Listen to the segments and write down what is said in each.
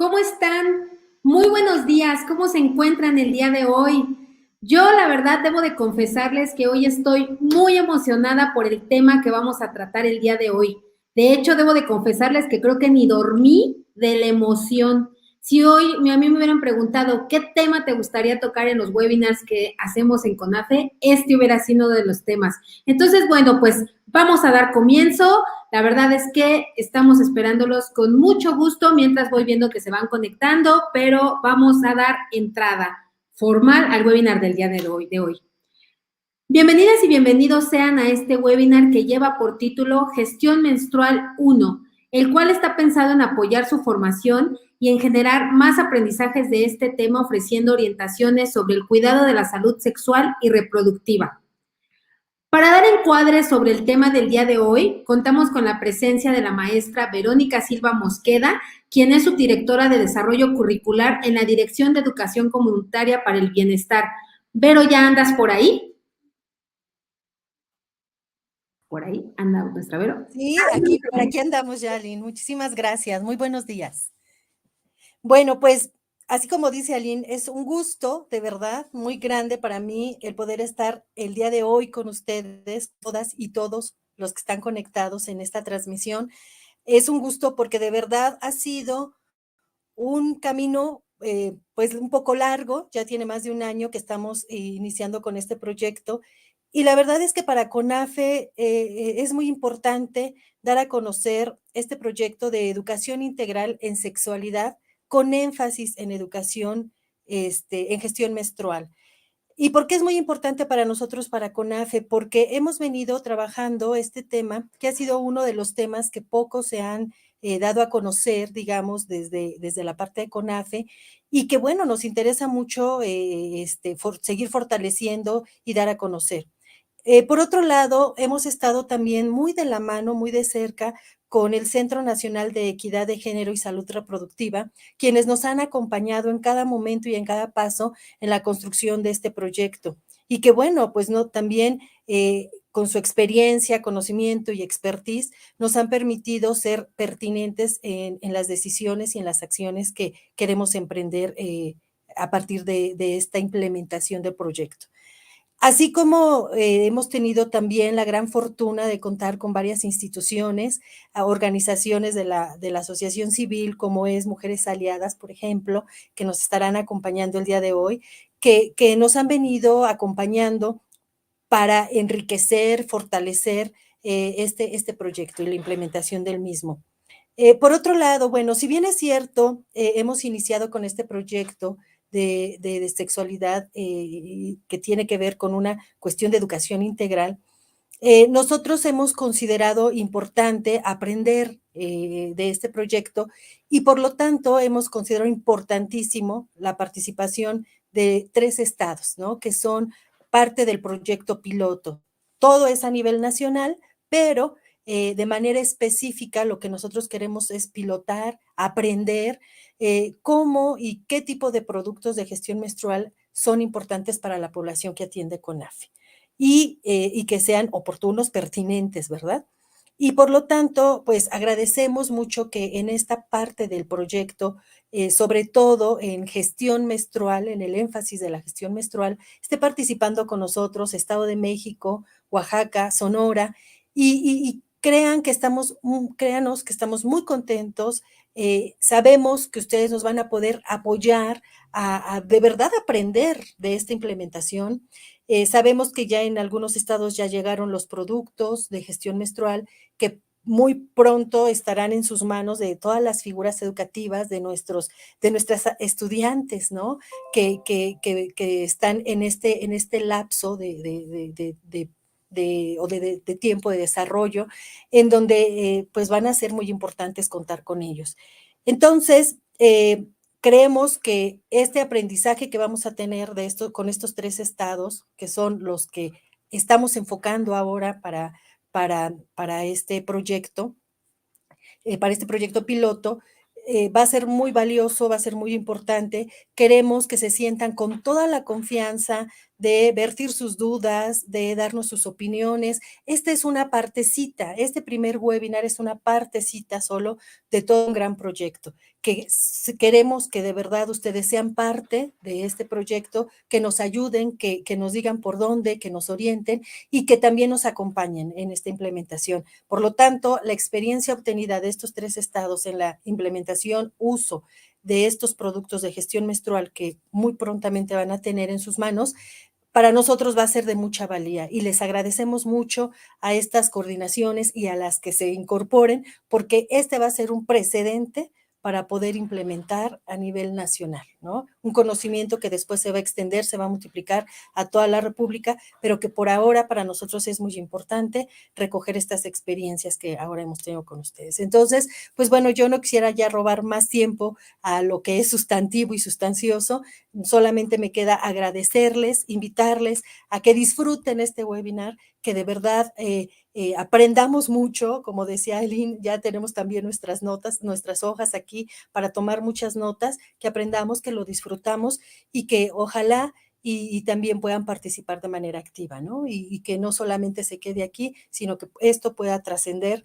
¿Cómo están? Muy buenos días, ¿cómo se encuentran el día de hoy? Yo, la verdad, debo de confesarles que hoy estoy muy emocionada por el tema que vamos a tratar el día de hoy. De hecho, debo de confesarles que creo que ni dormí de la emoción. Si hoy a mí me hubieran preguntado qué tema te gustaría tocar en los webinars que hacemos en CONAFE, este hubiera sido uno de los temas. Entonces, bueno, pues vamos a dar comienzo. La verdad es que estamos esperándolos con mucho gusto mientras voy viendo que se van conectando, pero vamos a dar entrada formal al webinar del día de hoy. Bienvenidas y bienvenidos sean a este webinar que lleva por título Gestión Menstrual 1, el cual está pensado en apoyar su formación y en generar más aprendizajes de este tema, ofreciendo orientaciones sobre el cuidado de la salud sexual y reproductiva. Para dar encuadre sobre el tema del día de hoy, contamos con la presencia de la maestra Verónica Silva Mosqueda, quien es subdirectora de Desarrollo Curricular en la Dirección de Educación Comunitaria para el Bienestar. Vero, ¿ya andas por ahí? Por ahí anda nuestra Vero. Sí, por aquí andamos ya, Aline. Muchísimas gracias. Muy buenos días. Bueno, pues, así como dice Aline, es un gusto, de verdad, muy grande para mí el poder estar el día de hoy con ustedes, todas y todos los que están conectados en esta transmisión. Es un gusto porque de verdad ha sido un camino, pues, un poco largo, ya tiene más de un año que estamos iniciando con este proyecto, y la verdad es que para CONAFE, es muy importante dar a conocer este proyecto de educación integral en sexualidad, con énfasis en educación, en gestión menstrual. ¿Y por qué es muy importante para nosotros, para CONAFE? Porque hemos venido trabajando este tema, que ha sido uno de los temas que poco se han dado a conocer, digamos, desde la parte de CONAFE, y que, bueno, nos interesa mucho seguir fortaleciendo y dar a conocer. Por otro lado, hemos estado también muy de la mano, muy de cerca, con el Centro Nacional de Equidad de Género y Salud Reproductiva, quienes nos han acompañado en cada momento y en cada paso en la construcción de este proyecto. Y que bueno, pues no, también con su experiencia, conocimiento y expertise, nos han permitido ser pertinentes en las decisiones y en las acciones que queremos emprender a partir de esta implementación del proyecto. Así como hemos tenido también la gran fortuna de contar con varias instituciones, organizaciones de la asociación civil, como es Mujeres Aliadas, por ejemplo, que nos estarán acompañando el día de hoy, que nos han venido acompañando para enriquecer, fortalecer este proyecto y la implementación del mismo. Por otro lado, bueno, si bien es cierto, hemos iniciado con este proyecto de sexualidad que tiene que ver con una cuestión de educación integral, nosotros hemos considerado importante aprender de este proyecto y por lo tanto hemos considerado importantísimo la participación de 3 estados, ¿no? Que son parte del proyecto piloto. Todo es a nivel nacional, pero de manera específica lo que nosotros queremos es pilotar, aprender cómo y qué tipo de productos de gestión menstrual son importantes para la población que atiende CONAFE y que sean oportunos, pertinentes, ¿verdad? Y por lo tanto, pues agradecemos mucho que en esta parte del proyecto, sobre todo en gestión menstrual, en el énfasis de la gestión menstrual, esté participando con nosotros Estado de México, Oaxaca, Sonora, y créanos que estamos muy contentos. Sabemos que ustedes nos van a poder apoyar a de verdad aprender de esta implementación. Sabemos que ya en algunos estados ya llegaron los productos de gestión menstrual que muy pronto estarán en sus manos de todas las figuras educativas de nuestras estudiantes, ¿no? Que están en este lapso de tiempo de desarrollo, en donde pues van a ser muy importantes contar con ellos. Entonces, creemos que este aprendizaje que vamos a tener con estos 3 estados, que son los que estamos enfocando ahora para este proyecto, para este proyecto piloto, va a ser muy valioso, va a ser muy importante. Queremos que se sientan con toda la confianza de vertir sus dudas, de darnos sus opiniones. Esta es una partecita, este primer webinar es una partecita solo de todo un gran proyecto, que queremos que de verdad ustedes sean parte de este proyecto, que nos ayuden, que nos digan por dónde, que nos orienten y que también nos acompañen en esta implementación. Por lo tanto, la experiencia obtenida de estos 3 estados en la implementación, uso de estos productos de gestión menstrual que muy prontamente van a tener en sus manos, para nosotros va a ser de mucha valía y les agradecemos mucho a estas coordinaciones y a las que se incorporen, porque este va a ser un precedente para poder implementar a nivel nacional, ¿no? Un conocimiento que después se va a extender, se va a multiplicar a toda la República, pero que por ahora para nosotros es muy importante recoger estas experiencias que ahora hemos tenido con ustedes. Entonces, pues bueno, yo no quisiera ya robar más tiempo a lo que es sustantivo y sustancioso, solamente me queda agradecerles, invitarles a que disfruten este webinar, que de verdad aprendamos mucho, como decía Aileen, ya tenemos también nuestras notas, nuestras hojas aquí para tomar muchas notas, que aprendamos, que lo disfrutamos y que ojalá y también puedan participar de manera activa, ¿no? Y que no solamente se quede aquí, sino que esto pueda trascender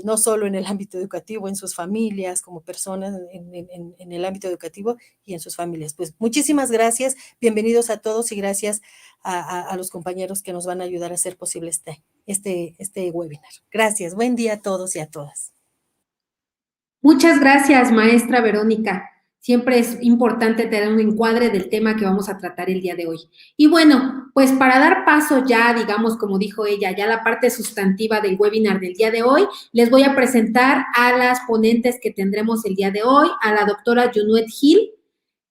no solo en el ámbito educativo, en sus familias, como personas en el ámbito educativo y en sus familias. Pues muchísimas gracias, bienvenidos a todos y gracias a los compañeros que nos van a ayudar a hacer posible este webinar. Gracias, buen día a todos y a todas. Muchas gracias, maestra Verónica. Siempre es importante tener un encuadre del tema que vamos a tratar el día de hoy. Y bueno, pues para dar paso ya, digamos, como dijo ella, ya la parte sustantiva del webinar del día de hoy, les voy a presentar a las ponentes que tendremos el día de hoy, a la doctora Junuet Gil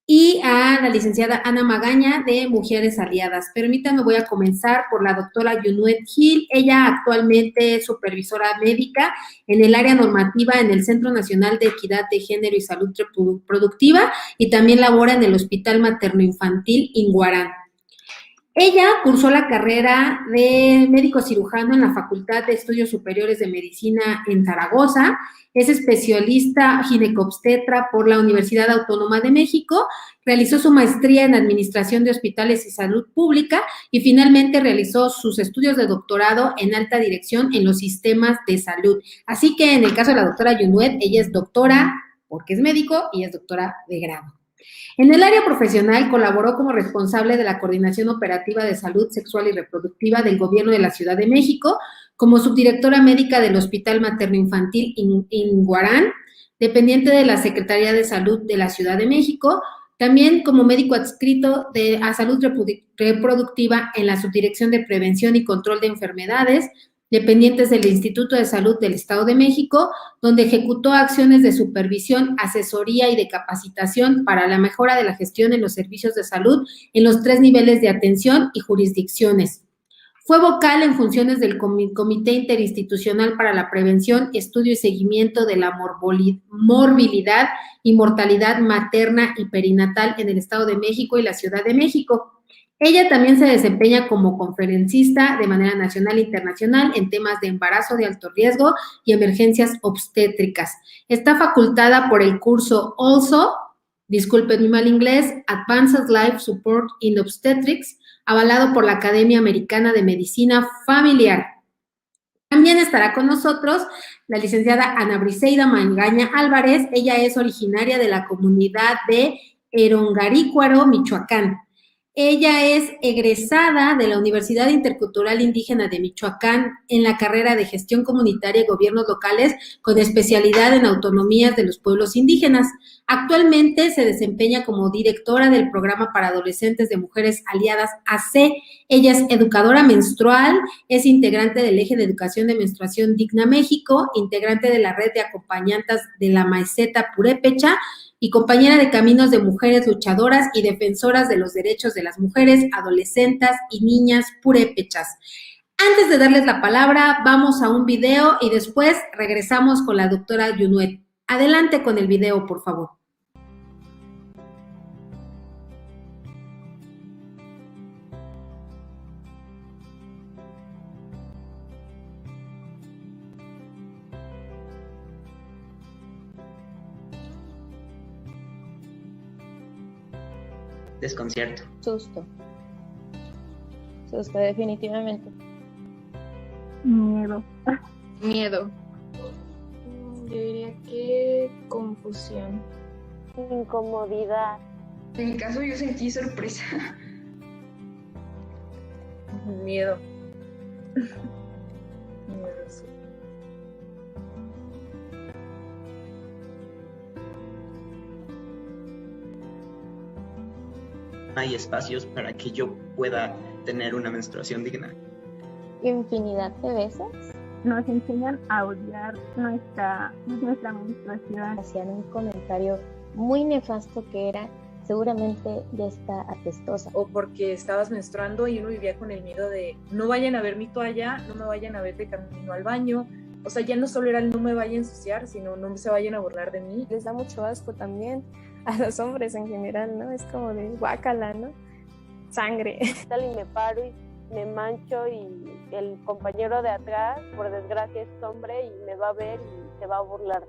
y a la licenciada Ana Magaña de Mujeres Aliadas. Permítanme, voy a comenzar por la doctora Junuet Gil. Ella actualmente es supervisora médica en el área normativa en el Centro Nacional de Equidad de Género y Salud Reproductiva y también labora en el Hospital Materno Infantil Inguarán. Ella cursó la carrera de médico cirujano en la Facultad de Estudios Superiores de Medicina en Zaragoza, es especialista ginecobstetra por la Universidad Autónoma de México, realizó su maestría en Administración de Hospitales y Salud Pública y finalmente realizó sus estudios de doctorado en alta dirección en los sistemas de salud. Así que en el caso de la doctora Junuet, ella es doctora porque es médico y es doctora de grado. En el área profesional colaboró como responsable de la Coordinación Operativa de Salud Sexual y Reproductiva del Gobierno de la Ciudad de México, como subdirectora médica del Hospital Materno Infantil Inguarán, dependiente de la Secretaría de Salud de la Ciudad de México, también como médico adscrito a Salud Reproductiva en la Subdirección de Prevención y Control de Enfermedades, dependientes del Instituto de Salud del Estado de México, donde ejecutó acciones de supervisión, asesoría y de capacitación para la mejora de la gestión en los servicios de salud en los 3 niveles de atención y jurisdicciones. Fue vocal en funciones del Comité Interinstitucional para la Prevención, Estudio y Seguimiento de la Morbilidad y Mortalidad Materna y Perinatal en el Estado de México y la Ciudad de México. Ella también se desempeña como conferencista de manera nacional e internacional en temas de embarazo de alto riesgo y emergencias obstétricas. Está facultada por el curso Also, disculpen mi mal inglés, Advanced Life Support in Obstetrics, avalado por la Academia Americana de Medicina Familiar. También estará con nosotros la licenciada Ana Briseida Magaña Álvarez. Ella es originaria de la comunidad de Erongarícuaro, Michoacán. Ella es egresada de la Universidad Intercultural Indígena de Michoacán en la carrera de Gestión Comunitaria y Gobiernos Locales con especialidad en autonomías de los pueblos indígenas. Actualmente se desempeña como directora del Programa para Adolescentes de Mujeres Aliadas AC. Ella es educadora menstrual, es integrante del Eje de Educación de Menstruación Digna México, integrante de la Red de Acompañantas de la Maiceta Purépecha, y compañera de caminos de mujeres luchadoras y defensoras de los derechos de las mujeres, adolescentes y niñas purépechas. Antes de darles la palabra, vamos a un video y después regresamos con la doctora Junuet. Adelante con el video, por favor. Desconcierto. Susto. Susto, definitivamente. Miedo. Miedo. Yo diría que confusión. Incomodidad. En mi caso yo sentí sorpresa. Miedo. Miedo, sí. Hay espacios para que yo pueda tener una menstruación digna. Infinidad de veces Nos enseñan a odiar nuestra menstruación. hacían un comentario muy nefasto que era: seguramente ya está apestosa. O porque estabas menstruando y uno vivía con el miedo de no vayan a ver mi toalla, no me vayan a ver de camino al baño. O sea, ya no solo era el no me vaya a ensuciar, sino no se vayan a burlar de mí. Les da mucho asco también a los hombres en general, ¿no? Es como de guácala, ¿no? Sangre. Y me paro y me mancho y el compañero de atrás, por desgracia, es hombre y me va a ver y se va a burlar.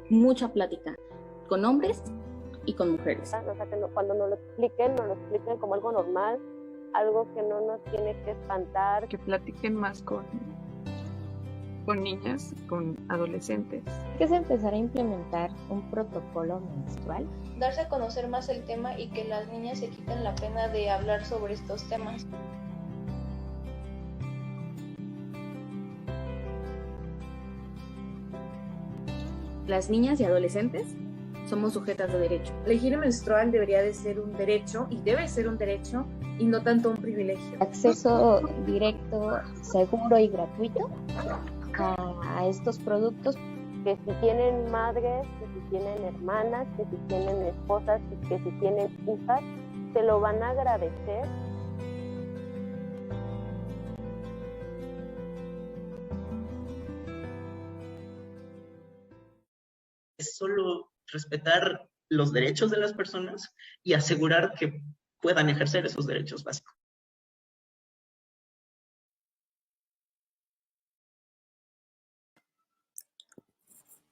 Mucha plática con hombres y con mujeres. O sea, que cuando nos lo expliquen como algo normal, algo que no nos tiene que espantar. Que platiquen más con niñas, con adolescentes. Que se empezara a implementar un protocolo menstrual. Darse a conocer más el tema y que las niñas se quiten la pena de hablar sobre estos temas. Las niñas y adolescentes somos sujetas de derecho. La higiene menstrual debería de ser un derecho y debe ser un derecho y no tanto un privilegio. Acceso directo, seguro y gratuito a estos productos. Que si tienen madres, que si tienen hermanas, que si tienen esposas, que si tienen hijas, te lo van a agradecer. Es solo respetar los derechos de las personas y asegurar que puedan ejercer esos derechos básicos.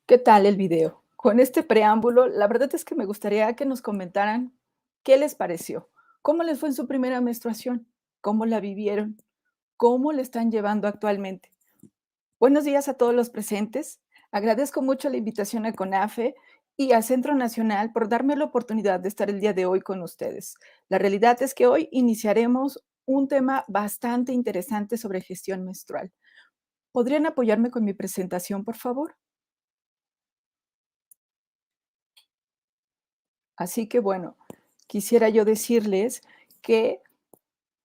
¿Qué tal el video? Con este preámbulo, la verdad es que me gustaría que nos comentaran qué les pareció, cómo les fue en su primera menstruación, cómo la vivieron, cómo la están llevando actualmente. Buenos días a todos los presentes. Agradezco mucho la invitación a CONAFE y a Centro Nacional por darme la oportunidad de estar el día de hoy con ustedes. La realidad es que hoy iniciaremos un tema bastante interesante sobre gestión menstrual. ¿Podrían apoyarme con mi presentación, por favor? Así que bueno, quisiera yo decirles que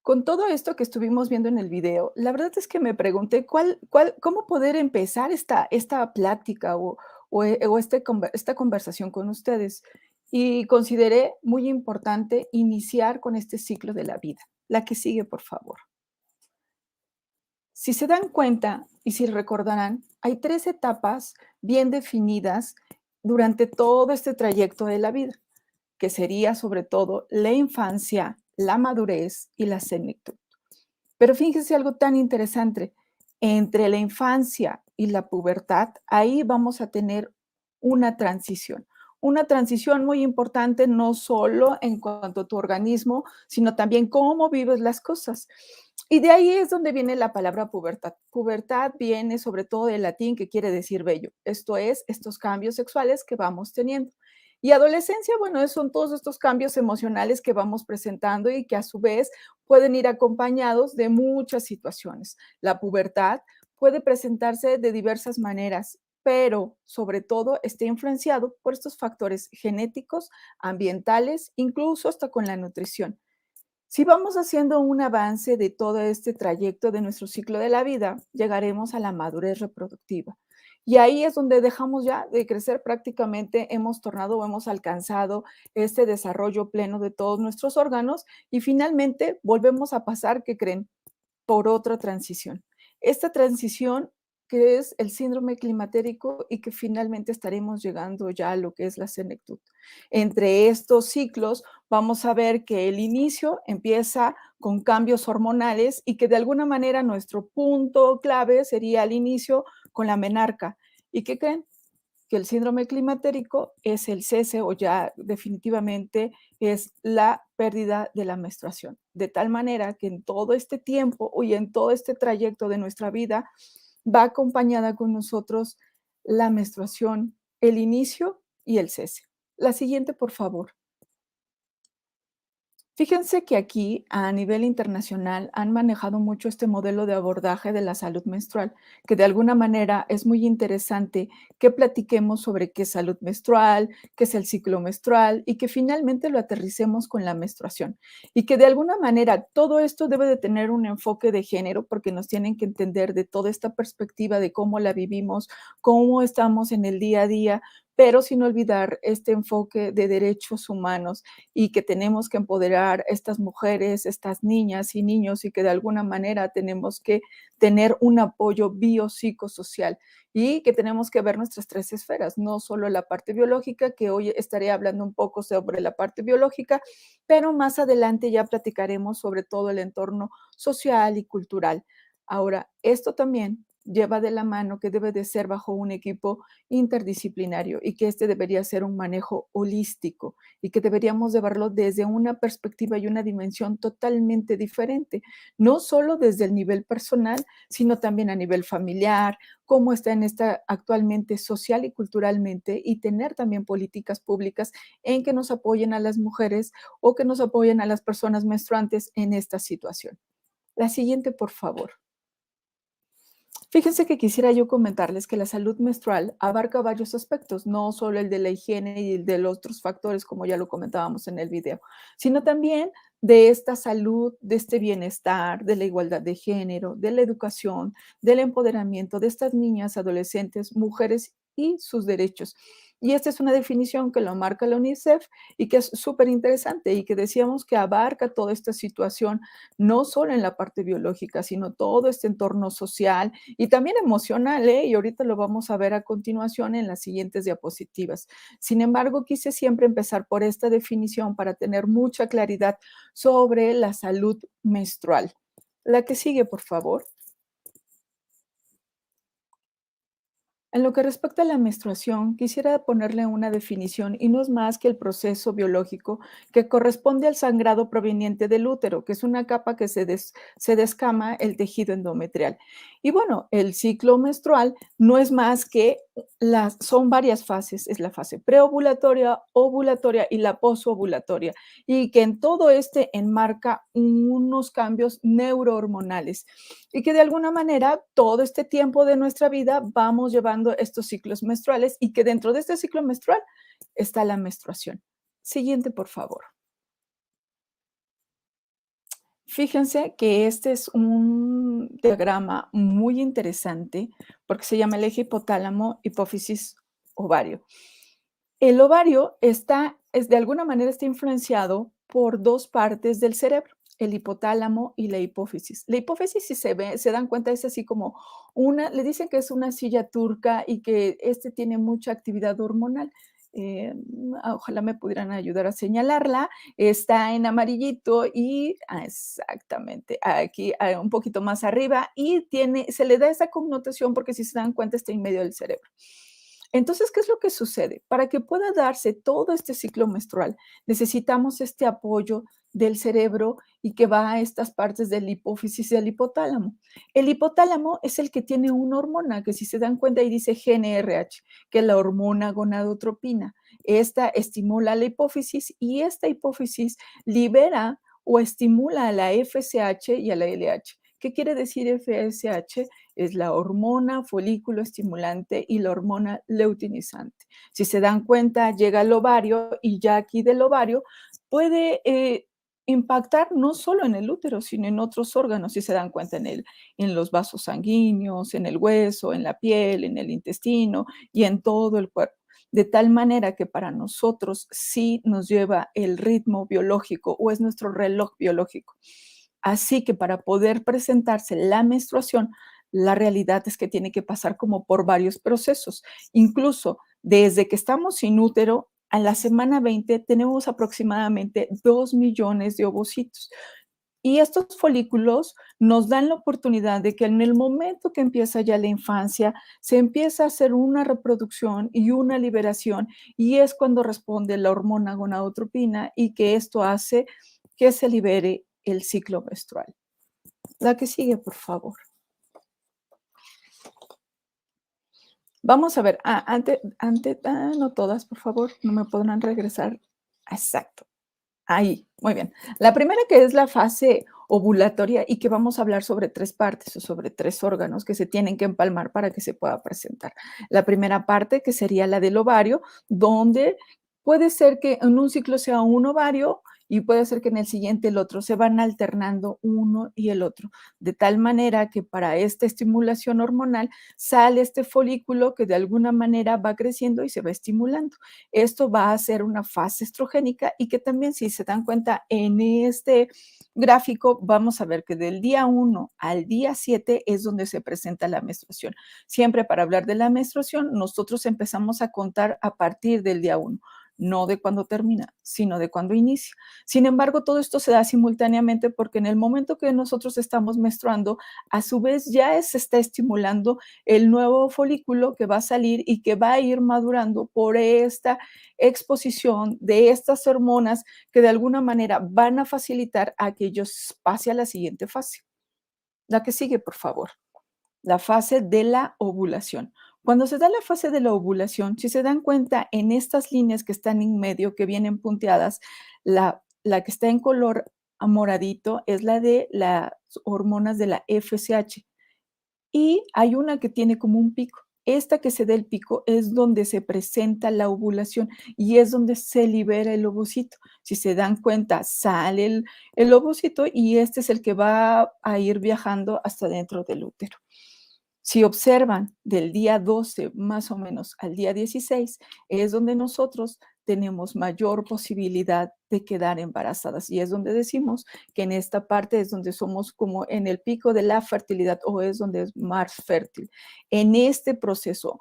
con todo esto que estuvimos viendo en el video, la verdad es que me pregunté cómo poder empezar esta plática o esta conversación con ustedes. Y consideré muy importante iniciar con este ciclo de la vida. La que sigue, por favor. Si se dan cuenta y si recordarán, hay 3 etapas bien definidas durante todo este trayecto de la vida, que sería sobre todo la infancia, la madurez y la senectud. Pero fíjense algo tan interesante, entre la infancia y la pubertad, ahí vamos a tener una transición muy importante, no solo en cuanto a tu organismo, sino también cómo vives las cosas. Y de ahí es donde viene la palabra pubertad. Pubertad viene sobre todo del latín, que quiere decir bello. Esto es, estos cambios sexuales que vamos teniendo. Y adolescencia, bueno, son todos estos cambios emocionales que vamos presentando y que a su vez pueden ir acompañados de muchas situaciones. La pubertad puede presentarse de diversas maneras, pero sobre todo está influenciado por estos factores genéticos, ambientales, incluso hasta con la nutrición. Si vamos haciendo un avance de todo este trayecto de nuestro ciclo de la vida, llegaremos a la madurez reproductiva. Y ahí es donde dejamos ya de crecer prácticamente, hemos tornado o hemos alcanzado este desarrollo pleno de todos nuestros órganos y finalmente volvemos a pasar, ¿qué creen? Por otra transición. Esta transición que es el síndrome climatérico y que finalmente estaremos llegando ya a lo que es la senectud. Entre estos ciclos vamos a ver que el inicio empieza con cambios hormonales y que de alguna manera nuestro punto clave sería al inicio con la menarca. ¿Y qué creen? Que el síndrome climatérico es el cese o ya definitivamente es la pérdida de la menstruación. De tal manera que en todo este tiempo y en todo este trayecto de nuestra vida va acompañada con nosotros la menstruación, el inicio y el cese. La siguiente, por favor. Fíjense que aquí, a nivel internacional, han manejado mucho este modelo de abordaje de la salud menstrual, que de alguna manera es muy interesante que platiquemos sobre qué es salud menstrual, qué es el ciclo menstrual y que finalmente lo aterricemos con la menstruación. Y que de alguna manera todo esto debe de tener un enfoque de género porque nos tienen que entender de toda esta perspectiva de cómo la vivimos, cómo estamos en el día a día, pero sin olvidar este enfoque de derechos humanos y que tenemos que empoderar a estas mujeres, estas niñas y niños y que de alguna manera tenemos que tener un apoyo biopsicosocial y que tenemos que ver nuestras tres esferas, no solo la parte biológica, que hoy estaré hablando un poco sobre la parte biológica, pero más adelante ya platicaremos sobre todo el entorno social y cultural. Ahora, esto también lleva de la mano que debe de ser bajo un equipo interdisciplinario y que este debería ser un manejo holístico y que deberíamos de verlo desde una perspectiva y una dimensión totalmente diferente, no solo desde el nivel personal, sino también a nivel familiar, cómo está en esta actualmente social y culturalmente y tener también políticas públicas en que nos apoyen a las mujeres o que nos apoyen a las personas menstruantes en esta situación. La siguiente, por favor. Fíjense que quisiera yo comentarles que la salud menstrual abarca varios aspectos, no solo el de la higiene y el de los otros factores, como ya lo comentábamos en el video, sino también de esta salud, de este bienestar, de la igualdad de género, de la educación, del empoderamiento de estas niñas, adolescentes, mujeres y sus derechos. Y esta es una definición que lo marca la UNICEF y que es súper interesante y que decíamos que abarca toda esta situación, no solo en la parte biológica, sino todo este entorno social y también emocional, ¿eh? Y ahorita lo vamos a ver a continuación en las siguientes diapositivas. Sin embargo, quise siempre empezar por esta definición para tener mucha claridad sobre la salud menstrual. La que sigue, por favor. En lo que respecta a la menstruación, quisiera ponerle una definición y no es más que el proceso biológico que corresponde al sangrado proveniente del útero, que es una capa que se descama el tejido endometrial. Y bueno, el ciclo menstrual no es más que son varias fases, es la fase preovulatoria, ovulatoria y la posovulatoria, y que en todo este enmarca unos cambios neurohormonales y que de alguna manera todo este tiempo de nuestra vida vamos llevando estos ciclos menstruales y que dentro de este ciclo menstrual está la menstruación. Siguiente, por favor. Fíjense que este es un diagrama muy interesante porque se llama el eje hipotálamo, hipófisis, ovario. El ovario de alguna manera está influenciado por dos partes del cerebro, el hipotálamo y la hipófisis. La hipófisis, si se dan cuenta, es así como le dicen que es una silla turca y que tiene mucha actividad hormonal. Ojalá me pudieran ayudar a señalarla. Está en amarillito y exactamente aquí un poquito más arriba y se le da esa connotación porque si se dan cuenta está en medio del cerebro. Entonces, ¿qué es lo que sucede? Para que pueda darse todo este ciclo menstrual, necesitamos este apoyo del cerebro y que va a estas partes del hipófisis y del hipotálamo. El hipotálamo es el que tiene una hormona que si se dan cuenta ahí dice GnRH, que es la hormona gonadotropina. Esta estimula la hipófisis y esta hipófisis libera o estimula a la FSH y a la LH. ¿Qué quiere decir FSH? Es la hormona folículo estimulante y la hormona luteinizante. Si se dan cuenta, llega al ovario y ya aquí del ovario puede impactar no solo en el útero, sino en otros órganos, si se dan cuenta en los vasos sanguíneos, en el hueso, en la piel, en el intestino y en todo el cuerpo. De tal manera que para nosotros sí nos lleva el ritmo biológico o es nuestro reloj biológico. Así que para poder presentarse la menstruación, la realidad es que tiene que pasar como por varios procesos. Incluso desde que estamos sin útero, a la semana 20 tenemos aproximadamente 2 millones de ovocitos. Y estos folículos nos dan la oportunidad de que en el momento que empieza ya la infancia, se empieza a hacer una reproducción y una liberación, y es cuando responde la hormona gonadotropina y que esto hace que se libere el ciclo menstrual. La que sigue, por favor. Vamos a ver, no todas, por favor, no me podrán regresar. Exacto. Ahí, muy bien. La primera, que es la fase ovulatoria, y que vamos a hablar sobre 3 partes o sobre 3 órganos que se tienen que empalmar para que se pueda presentar. La primera parte, que sería la del ovario, donde puede ser que en un ciclo sea un ovario y puede ser que en el siguiente el otro, se van alternando uno y el otro, de tal manera que para esta estimulación hormonal sale este folículo que de alguna manera va creciendo y se va estimulando. Esto va a ser una fase estrogénica, y que también, si se dan cuenta en este gráfico, vamos a ver que del día 1 al día 7 es donde se presenta la menstruación. Siempre para hablar de la menstruación, nosotros empezamos a contar a partir del día 1. No de cuando termina, sino de cuando inicia. Sin embargo, todo esto se da simultáneamente, porque en el momento que nosotros estamos menstruando, a su vez ya se está estimulando el nuevo folículo que va a salir y que va a ir madurando por esta exposición de estas hormonas que de alguna manera van a facilitar a que ellos pase a la siguiente fase. La que sigue, por favor. La fase de la ovulación. Cuando se da la fase de la ovulación, si se dan cuenta en estas líneas que están en medio, que vienen punteadas, la que está en color moradito es la de las hormonas de la FSH. Y hay una que tiene como un pico. Esta que se da el pico es donde se presenta la ovulación y es donde se libera el ovocito. Si se dan cuenta, sale el ovocito y este es el que va a ir viajando hasta dentro del útero. Si observan, del día 12 más o menos al día 16, es donde nosotros tenemos mayor posibilidad de quedar embarazadas, y es donde decimos que en esta parte es donde somos como en el pico de la fertilidad, o es donde es más fértil. En este proceso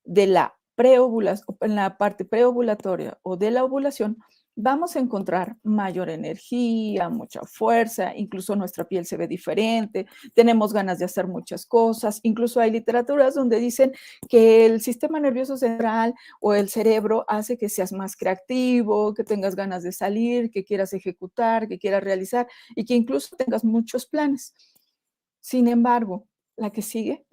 de la preovulación, en la parte preovulatoria o de la ovulación, vamos a encontrar mayor energía, mucha fuerza, incluso nuestra piel se ve diferente, tenemos ganas de hacer muchas cosas. Incluso hay literaturas donde dicen que el sistema nervioso central o el cerebro hace que seas más creativo, que tengas ganas de salir, que quieras ejecutar, que quieras realizar, y que incluso tengas muchos planes. Sin embargo, la que sigue,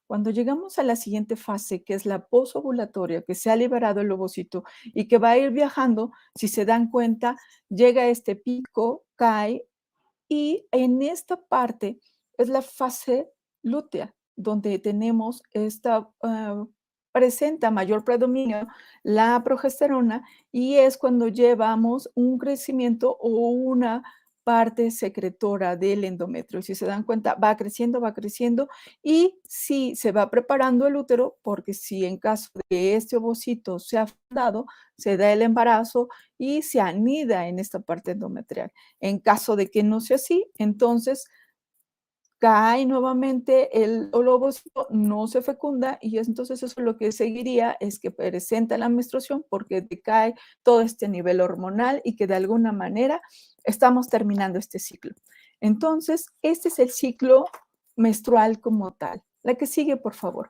cuando llegamos a la siguiente fase, que es la posovulatoria, que se ha liberado el ovocito y que va a ir viajando, si se dan cuenta, llega este pico, cae, y en esta parte es la fase lútea, donde tenemos presenta mayor predominio la progesterona, y es cuando llevamos un crecimiento o una parte secretora del endometrio. Si se dan cuenta, va creciendo, y sí se va preparando el útero, porque si en caso de este ovocito se ha fundado, se da el embarazo y se anida en esta parte endometrial. En caso de que no sea así, entonces cae nuevamente el ovocito, no se fecunda, y entonces eso lo que seguiría es que presenta la menstruación, porque decae todo este nivel hormonal y que de alguna manera estamos terminando este ciclo. Entonces, este es el ciclo menstrual como tal. La que sigue, por favor.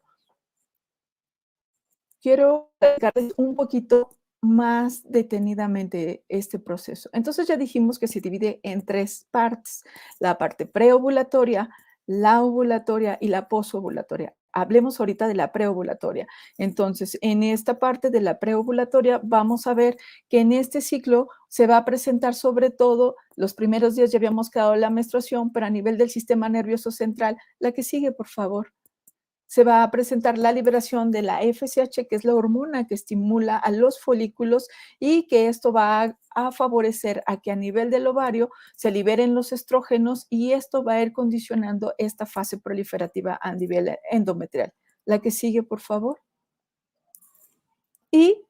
Quiero explicarles un poquito más detenidamente este proceso. Entonces ya dijimos que se divide en 3 partes: la parte preovulatoria, la ovulatoria y la posovulatoria. Hablemos ahorita de la preovulatoria. Entonces, en esta parte de la preovulatoria vamos a ver que en este ciclo se va a presentar sobre todo los primeros días. Ya habíamos quedado la menstruación, pero a nivel del sistema nervioso central. La que sigue, por favor. Se va a presentar la liberación de la FSH, que es la hormona que estimula a los folículos, y que esto va a favorecer a que a nivel del ovario se liberen los estrógenos, y esto va a ir condicionando esta fase proliferativa a nivel endometrial. La que sigue, por favor. Y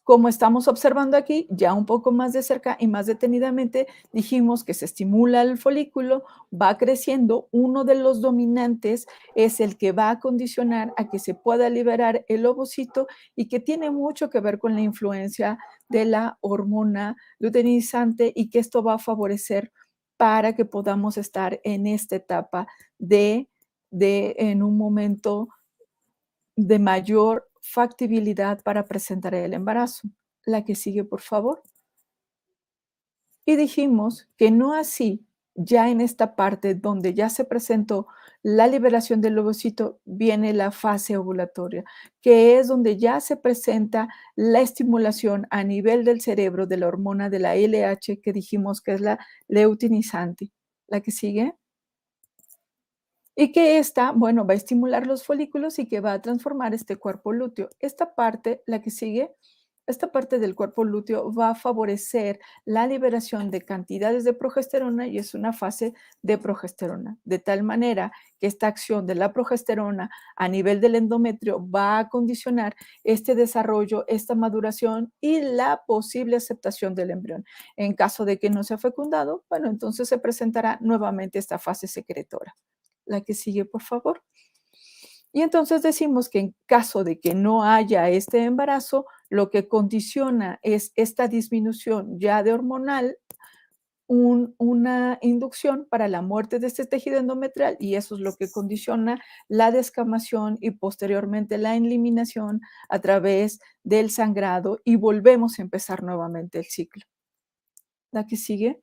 Como estamos observando aquí, ya un poco más de cerca y más detenidamente, dijimos que se estimula el folículo, va creciendo, uno de los dominantes es el que va a condicionar a que se pueda liberar el ovocito y que tiene mucho que ver con la influencia de la hormona luteinizante y que esto va a favorecer para que podamos estar en esta etapa en un momento de mayor factibilidad para presentar el embarazo. La que sigue, por favor. Y dijimos que no así, ya en esta parte donde ya se presentó la liberación del ovocito, viene la fase ovulatoria, que es donde ya se presenta la estimulación a nivel del cerebro de la hormona de la LH, que dijimos que es la luteinizante. La que sigue. Y que esta, bueno, va a estimular los folículos y que va a transformar este cuerpo lúteo. Esta parte, la que sigue, esta parte del cuerpo lúteo va a favorecer la liberación de cantidades de progesterona y es una fase de progesterona, de tal manera que esta acción de la progesterona a nivel del endometrio va a condicionar este desarrollo, esta maduración y la posible aceptación del embrión. En caso de que no sea fecundado, bueno, entonces se presentará nuevamente esta fase secretora. La que sigue, por favor. Y entonces decimos que en caso de que no haya este embarazo, lo que condiciona es esta disminución ya de hormonal, una inducción para la muerte de este tejido endometrial y eso es lo que condiciona la descamación y posteriormente la eliminación a través del sangrado y volvemos a empezar nuevamente el ciclo. La que sigue.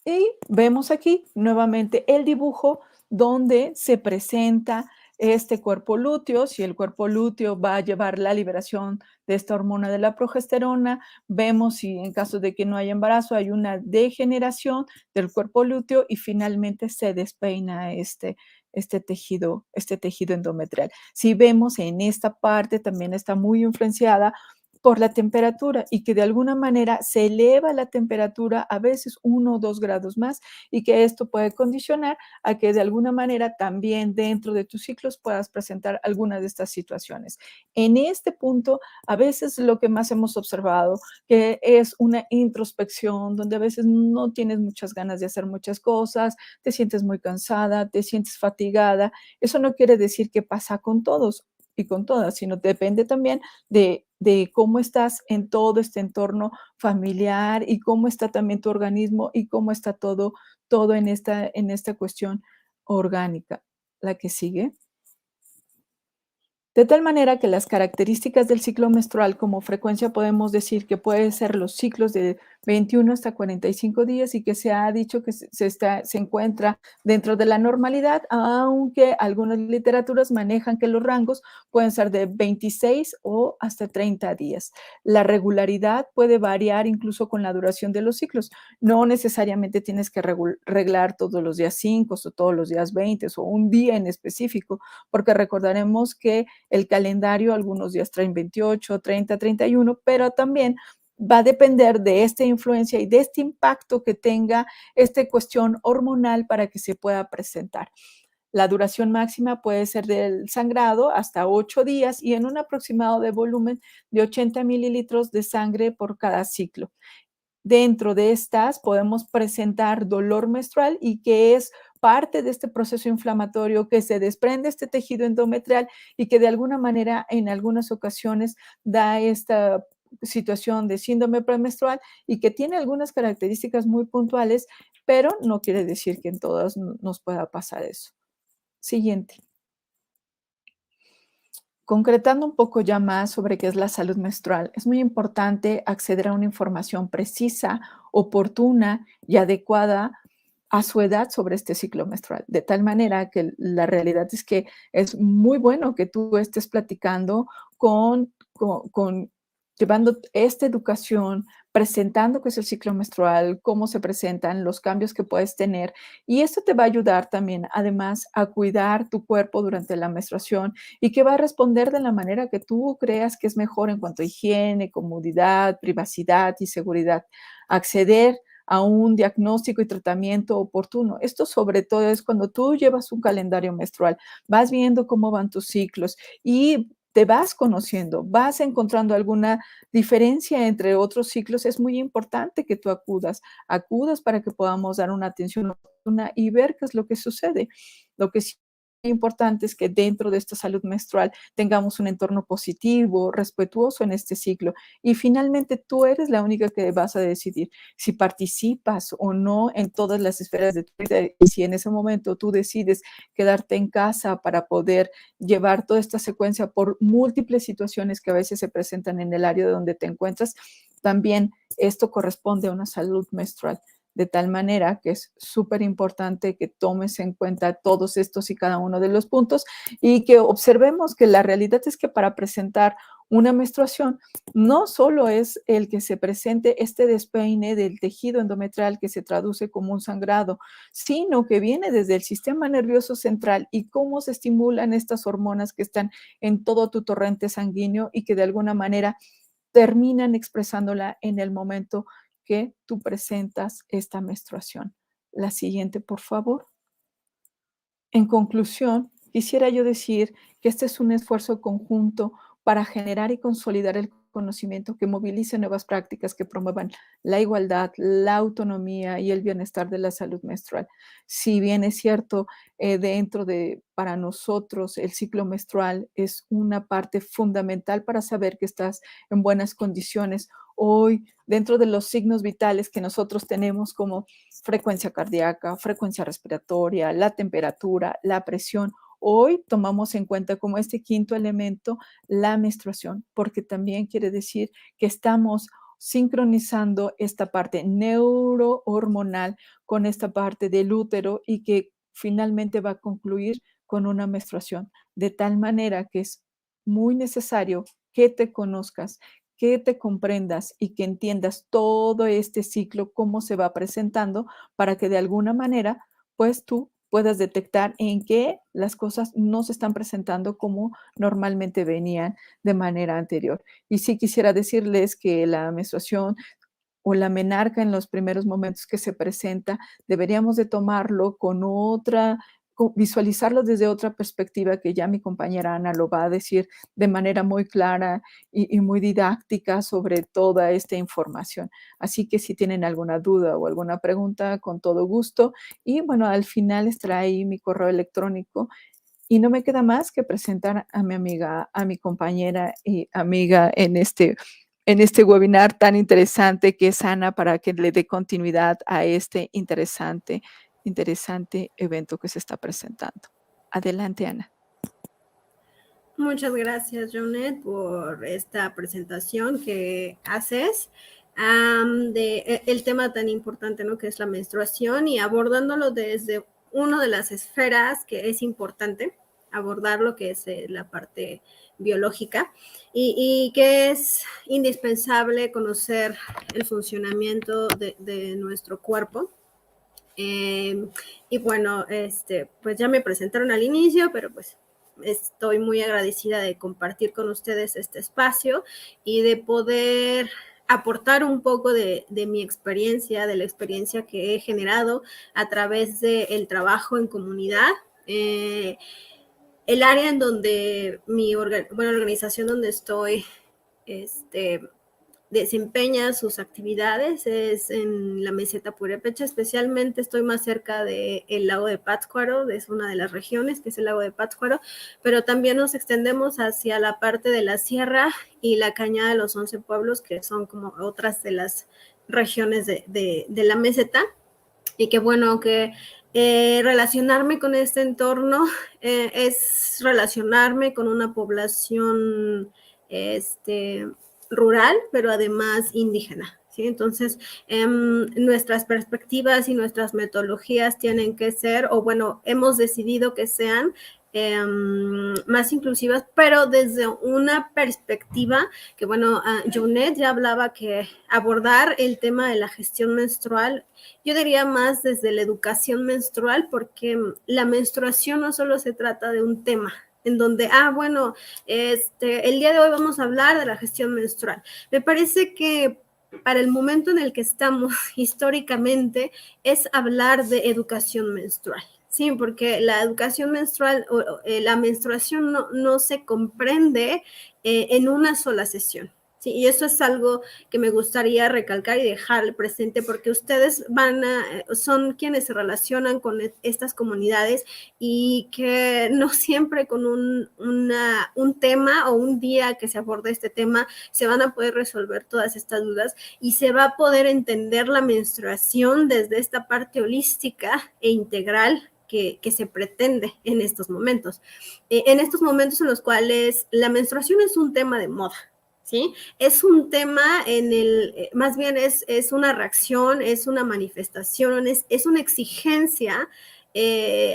Y vemos aquí nuevamente el dibujo donde se presenta este cuerpo lúteo. Si el cuerpo lúteo va a llevar la liberación de esta hormona de la progesterona, vemos si en caso de que no haya embarazo hay una degeneración del cuerpo lúteo y finalmente se despeina este tejido endometrial. Si vemos en esta parte también está muy influenciada por la temperatura y que de alguna manera se eleva la temperatura a veces 1 o 2 grados más y que esto puede condicionar a que de alguna manera también dentro de tus ciclos puedas presentar alguna de estas situaciones. En este punto, a veces lo que más hemos observado que es una introspección donde a veces no tienes muchas ganas de hacer muchas cosas, te sientes muy cansada, te sientes fatigada. Eso no quiere decir que pasa con todos y con todas, sino depende también de cómo estás en todo este entorno familiar y cómo está también tu organismo y cómo está todo en esta cuestión orgánica. La que sigue. De tal manera que las características del ciclo menstrual como frecuencia podemos decir que puede ser los ciclos de 21 hasta 45 días y que se ha dicho que se encuentra dentro de la normalidad, aunque algunas literaturas manejan que los rangos pueden ser de 26 o hasta 30 días. La regularidad puede variar incluso con la duración de los ciclos. No necesariamente tienes que reglar todos los días 5 o todos los días 20 o un día en específico, porque recordaremos que el calendario algunos días traen 28, 30, 31, pero también va a depender de esta influencia y de este impacto que tenga esta cuestión hormonal para que se pueda presentar. La duración máxima puede ser del sangrado hasta 8 días y en un aproximado de volumen de 80 mililitros de sangre por cada ciclo. Dentro de estas podemos presentar dolor menstrual y que es parte de este proceso inflamatorio que se desprende este tejido endometrial y que de alguna manera en algunas ocasiones da esta situación de síndrome premenstrual y que tiene algunas características muy puntuales, pero no quiere decir que en todas nos pueda pasar eso. Siguiente. Concretando un poco ya más sobre qué es la salud menstrual, es muy importante acceder a una información precisa, oportuna y adecuada a su edad sobre este ciclo menstrual, de tal manera que la realidad es que es muy bueno que tú estés platicando llevando esta educación, presentando qué es el ciclo menstrual, cómo se presentan, los cambios que puedes tener. Y esto te va a ayudar también, además, a cuidar tu cuerpo durante la menstruación y que va a responder de la manera que tú creas que es mejor en cuanto a higiene, comodidad, privacidad y seguridad. Acceder a un diagnóstico y tratamiento oportuno. Esto sobre todo es cuando tú llevas un calendario menstrual, vas viendo cómo van tus ciclos y te vas conociendo, vas encontrando alguna diferencia entre otros ciclos, es muy importante que tú acudas para que podamos dar una atención oportuna y ver qué es lo que sucede. Lo que sí es importante es que dentro de esta salud menstrual tengamos un entorno positivo, respetuoso en este ciclo. Y finalmente tú eres la única que vas a decidir si participas o no en todas las esferas de tu vida. Y si en ese momento tú decides quedarte en casa para poder llevar toda esta secuencia por múltiples situaciones que a veces se presentan en el área donde te encuentras, también esto corresponde a una salud menstrual. De tal manera que es súper importante que tomes en cuenta todos estos y cada uno de los puntos y que observemos que la realidad es que para presentar una menstruación no solo es el que se presente este despeine del tejido endometrial que se traduce como un sangrado, sino que viene desde el sistema nervioso central y cómo se estimulan estas hormonas que están en todo tu torrente sanguíneo y que de alguna manera terminan expresándola en el momento que tú presentas esta menstruación. La siguiente, por favor. En conclusión, quisiera yo decir que este es un esfuerzo conjunto para generar y consolidar el conocimiento que movilice nuevas prácticas que promuevan la igualdad, la autonomía y el bienestar de la salud menstrual. Si bien es cierto, para nosotros el ciclo menstrual es una parte fundamental para saber que estás en buenas condiciones. Hoy, dentro de los signos vitales que nosotros tenemos como frecuencia cardíaca, frecuencia respiratoria, la temperatura, la presión, hoy tomamos en cuenta como este quinto elemento la menstruación, porque también quiere decir que estamos sincronizando esta parte neurohormonal con esta parte del útero y que finalmente va a concluir con una menstruación, de tal manera que es muy necesario que te conozcas, que te comprendas y que entiendas todo este ciclo, cómo se va presentando, para que de alguna manera, pues tú puedas detectar en qué las cosas no se están presentando como normalmente venían de manera anterior. Y sí quisiera decirles que la menstruación o la menarca en los primeros momentos que se presenta, deberíamos de tomarlo visualizarlo desde otra perspectiva que ya mi compañera Ana lo va a decir de manera muy clara y muy didáctica sobre toda esta información. Así que si tienen alguna duda o alguna pregunta, con todo gusto. Y bueno, al final estará ahí mi correo electrónico. Y no me queda más que presentar a mi amiga, a mi compañera y amiga en este webinar tan interesante que es Ana, para que le dé continuidad a este interesante evento que se está presentando. Adelante, Ana. Muchas gracias, Jonet, por esta presentación que haces el tema tan importante, ¿no?, que es la menstruación, y abordándolo desde una de las esferas que es importante abordar, lo que es la parte biológica, y que es indispensable conocer el funcionamiento de nuestro cuerpo. Y bueno, pues ya me presentaron al inicio, pero pues estoy muy agradecida de compartir con ustedes este espacio y de poder aportar un poco de mi experiencia, de la experiencia que he generado a través del trabajo en comunidad. El área en donde la organización donde estoy desempeña sus actividades es en la meseta purépecha. Especialmente estoy más cerca del lago de Pátzcuaro, es una de las regiones que es el lago de Pátzcuaro, pero también nos extendemos hacia la parte de la sierra y la cañada de los 11 pueblos, que son como otras de las regiones de la meseta. Y que bueno, que relacionarme con este entorno es relacionarme con una población rural, pero además indígena, ¿sí? Entonces, nuestras perspectivas y nuestras metodologías tienen que ser, o bueno, hemos decidido que sean más inclusivas, pero desde una perspectiva que, bueno, Jonet ya hablaba que abordar el tema de la gestión menstrual, yo diría más desde la educación menstrual, porque la menstruación no solo se trata de un tema en donde, bueno, el día de hoy vamos a hablar de la gestión menstrual. Me parece que para el momento en el que estamos históricamente es hablar de educación menstrual, Sí, porque la educación menstrual, la menstruación no se comprende en una sola sesión. Sí, y eso es algo que me gustaría recalcar y dejar presente, porque ustedes son quienes se relacionan con estas comunidades y que no siempre con un tema o un día que se aborde este tema se van a poder resolver todas estas dudas y se va a poder entender la menstruación desde esta parte holística e integral que se pretende en estos momentos. En estos momentos en los cuales la menstruación es un tema de moda, ¿sí? Es un tema más bien es una reacción, es una manifestación, es una exigencia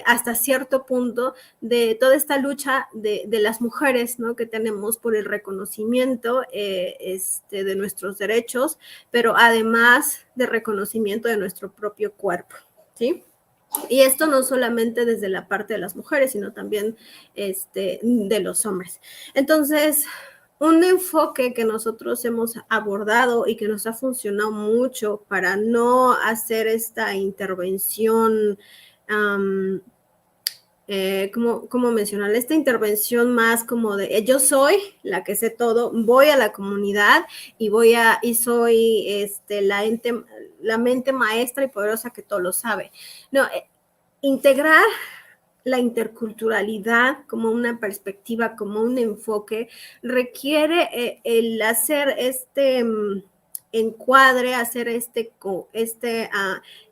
hasta cierto punto de toda esta lucha de las mujeres, ¿no? Que tenemos por el reconocimiento de nuestros derechos, pero además de reconocimiento de nuestro propio cuerpo, ¿sí? Y esto no solamente desde la parte de las mujeres, sino también de los hombres. Entonces, un enfoque que nosotros hemos abordado y que nos ha funcionado mucho para no hacer esta intervención, ¿cómo mencionar? Esta intervención más como de yo soy la que sé todo, voy a la comunidad y soy la mente maestra y poderosa que todo lo sabe. No, integrar la interculturalidad como una perspectiva, como un enfoque, requiere el hacer encuadre, hacer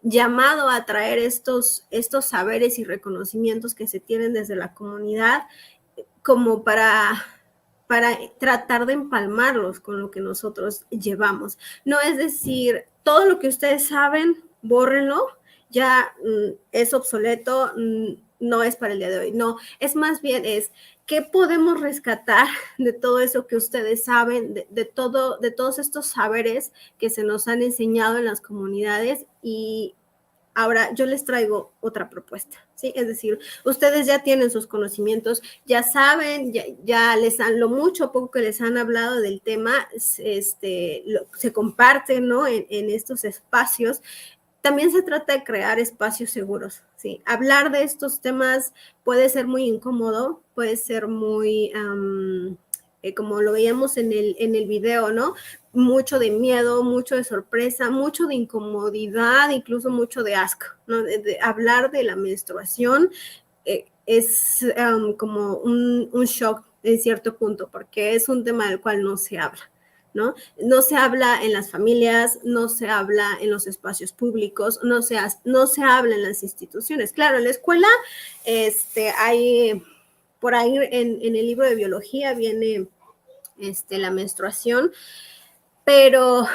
llamado a traer estos saberes y reconocimientos que se tienen desde la comunidad como para tratar de empalmarlos con lo que nosotros llevamos. No es decir, todo lo que ustedes saben, bórrenlo, ya es obsoleto, no es para el día de hoy. No, es más bien ¿qué podemos rescatar de todo eso que ustedes saben, de todos estos saberes que se nos han enseñado en las comunidades? Y ahora yo les traigo otra propuesta, ¿sí? Es decir, ustedes ya tienen sus conocimientos, ya saben, ya lo mucho o poco que les han hablado del tema, se comparte, ¿no? En estos espacios. También se trata de crear espacios seguros, ¿sí? Hablar de estos temas puede ser muy incómodo, puede ser muy, como lo veíamos en el video, ¿no? Mucho de miedo, mucho de sorpresa, mucho de incomodidad, incluso mucho de asco, ¿no? Hablar de la menstruación es como un shock en cierto punto, porque es un tema del cual no se habla, ¿no? No se habla en las familias, no se habla en los espacios públicos, no se habla en las instituciones. Claro, en la escuela hay, por ahí en el libro de biología viene la menstruación, pero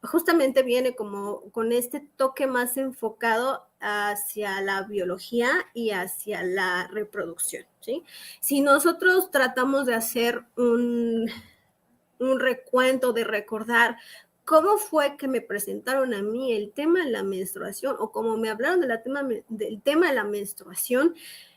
justamente viene como con este toque más enfocado hacia la biología y hacia la reproducción, ¿sí? Si nosotros tratamos de hacer un recuento, de recordar cómo fue que me presentaron a mí el tema de la menstruación o cómo me hablaron del tema de la menstruación,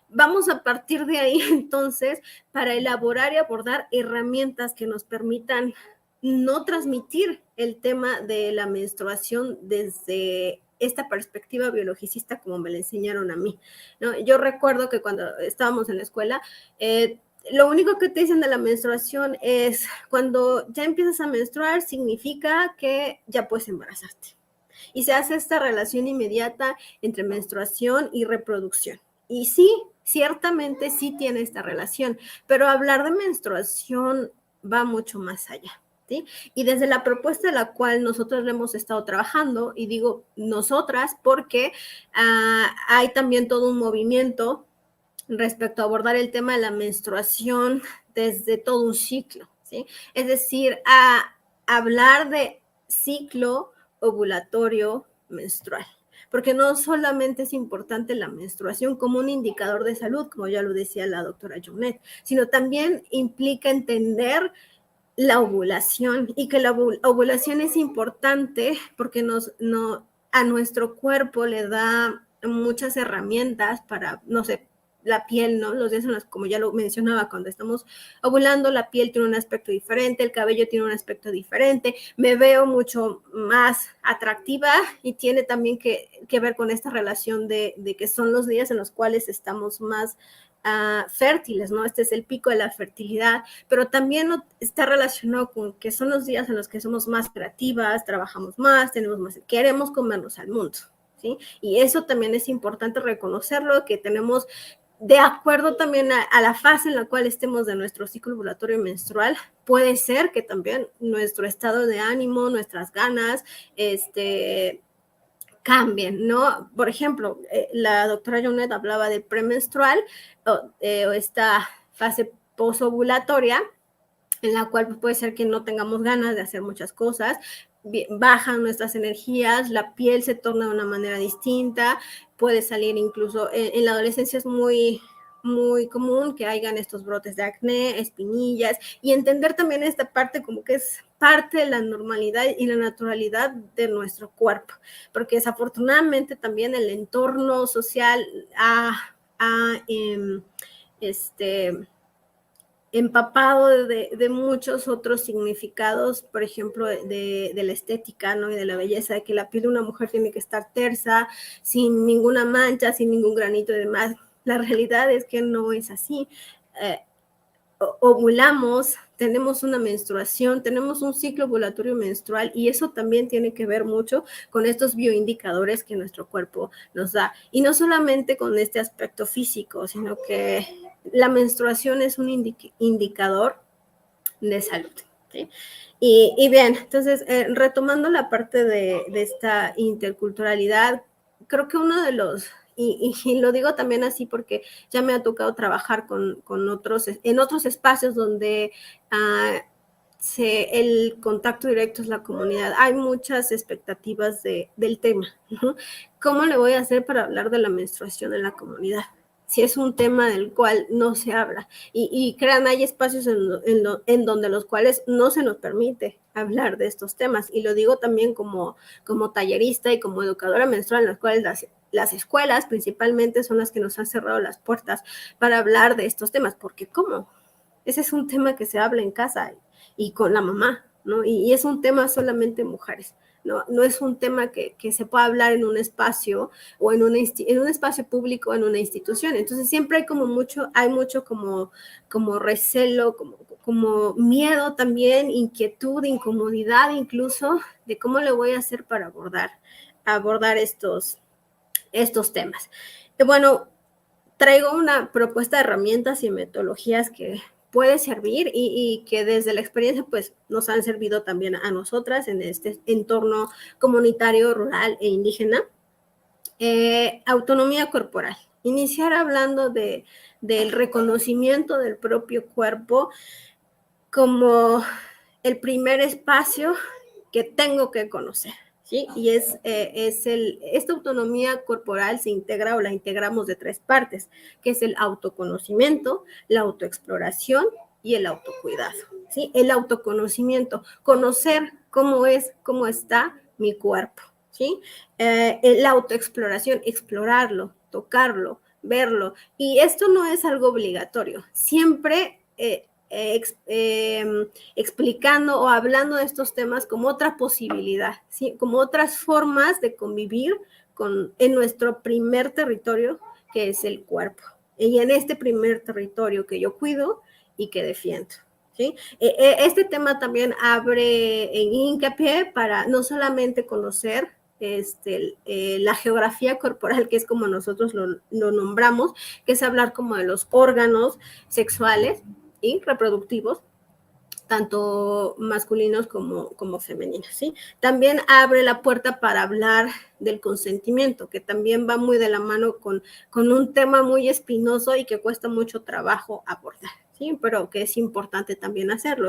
vamos a partir de ahí entonces para elaborar y abordar herramientas que nos permitan no transmitir el tema de la menstruación desde esta perspectiva biologicista como me la enseñaron a mí, ¿no? Yo recuerdo que cuando estábamos en la escuela, lo único que te dicen de la menstruación es cuando ya empiezas a menstruar significa que ya puedes embarazarte. Y se hace esta relación inmediata entre menstruación y reproducción. Y sí, ciertamente sí tiene esta relación, pero hablar de menstruación va mucho más allá, ¿sí? Y desde la propuesta de la cual nosotros hemos estado trabajando, y digo nosotras porque hay también todo un movimiento respecto a abordar el tema de la menstruación desde todo un ciclo, ¿sí? Es decir, a hablar de ciclo ovulatorio menstrual, porque no solamente es importante la menstruación como un indicador de salud, como ya lo decía la doctora Jonet, sino también implica entender la ovulación y que la ovulación es importante porque a nuestro cuerpo le da muchas herramientas para, no sé, la piel, ¿no? Los días en los, como ya lo mencionaba, cuando estamos ovulando, la piel tiene un aspecto diferente, el cabello tiene un aspecto diferente, me veo mucho más atractiva y tiene también que ver con esta relación de que son los días en los cuales estamos más fértiles, ¿no? Este es el pico de la fertilidad, pero también está relacionado con que son los días en los que somos más creativas, trabajamos más, tenemos más, queremos comernos al mundo, ¿sí? Y eso también es importante reconocerlo, que tenemos, de acuerdo también a la fase en la cual estemos de nuestro ciclo ovulatorio menstrual, puede ser que también nuestro estado de ánimo, nuestras ganas, cambien, ¿no? Por ejemplo, la doctora Jonet hablaba del premenstrual o esta fase posovulatoria, en la cual puede ser que no tengamos ganas de hacer muchas cosas, bajan nuestras energías, la piel se torna de una manera distinta, puede salir incluso, en la adolescencia es muy común que hayan estos brotes de acné, espinillas, y entender también esta parte como que es parte de la normalidad y la naturalidad de nuestro cuerpo, porque desafortunadamente también el entorno social empapado de muchos otros significados, por ejemplo, de la estética, ¿no? Y de la belleza, de que la piel de una mujer tiene que estar tersa, sin ninguna mancha, sin ningún granito y demás. La realidad es que no es así. Ovulamos, tenemos una menstruación, tenemos un ciclo ovulatorio menstrual y eso también tiene que ver mucho con estos bioindicadores que nuestro cuerpo nos da. Y no solamente con este aspecto físico, sino que la menstruación es un indicador de salud, ¿sí? Y bien, entonces, retomando la parte de esta interculturalidad, creo que uno de los, y lo digo también así porque ya me ha tocado trabajar en otros espacios donde el contacto directo es la comunidad. Hay muchas expectativas del tema, ¿no? ¿Cómo le voy a hacer para hablar de la menstruación en la comunidad? Si es un tema del cual no se habla. Y créanme, hay espacios en donde los cuales no se nos permite hablar de estos temas. Y lo digo también como tallerista y como educadora menstrual, en las cuales las escuelas principalmente son las que nos han cerrado las puertas para hablar de estos temas. Porque ¿cómo? Ese es un tema que se habla en casa y con la mamá, ¿no? Y es un tema solamente mujeres. No es un tema que se pueda hablar en un espacio o en un espacio público, en una institución. Entonces siempre hay mucho como recelo, como miedo también, inquietud, incomodidad incluso, de cómo le voy a hacer para abordar estos temas. Y bueno, traigo una propuesta de herramientas y metodologías que puede servir y que desde la experiencia pues nos han servido también a nosotras en este entorno comunitario, rural e indígena. Autonomía corporal. Iniciar hablando del reconocimiento del propio cuerpo como el primer espacio que tengo que conocer. ¿Sí? Y esta autonomía corporal se integra o la integramos de 3 partes, que es el autoconocimiento, la autoexploración y el autocuidado. ¿Sí? El autoconocimiento, conocer cómo está mi cuerpo. ¿Sí? La autoexploración, explorarlo, tocarlo, verlo. Y esto no es algo obligatorio. Siempre explicando o hablando de estos temas como otra posibilidad, ¿sí? Como otras formas de convivir en nuestro primer territorio, que es el cuerpo. Y en este primer territorio que yo cuido y que defiendo. ¿Sí? Este tema también abre hincapié para no solamente conocer la geografía corporal, que es como nosotros lo nombramos, que es hablar como de los órganos sexuales y reproductivos, tanto masculinos como femeninos, ¿sí? También abre la puerta para hablar del consentimiento, que también va muy de la mano con un tema muy espinoso y que cuesta mucho trabajo abordar, ¿sí? Pero que es importante también hacerlo,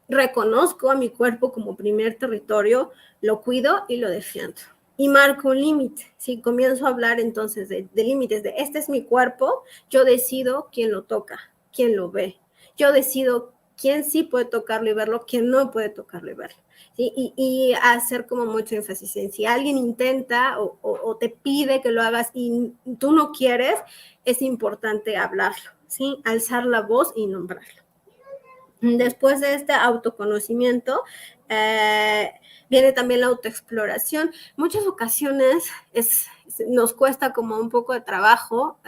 reconozco a mi cuerpo como primer territorio, lo cuido y lo defiendo. Y marco un límite, ¿sí? Comienzo a hablar entonces de límites, este es mi cuerpo, yo decido quién lo toca, quién lo ve. Yo decido quién sí puede tocarlo y verlo, quién no puede tocarlo y verlo. ¿Sí? Y hacer como mucho énfasis en si alguien intenta o te pide que lo hagas y tú no quieres, es importante hablarlo, ¿sí? Alzar la voz y nombrarlo. Después de este autoconocimiento, viene también la autoexploración. Muchas ocasiones nos cuesta como un poco de trabajo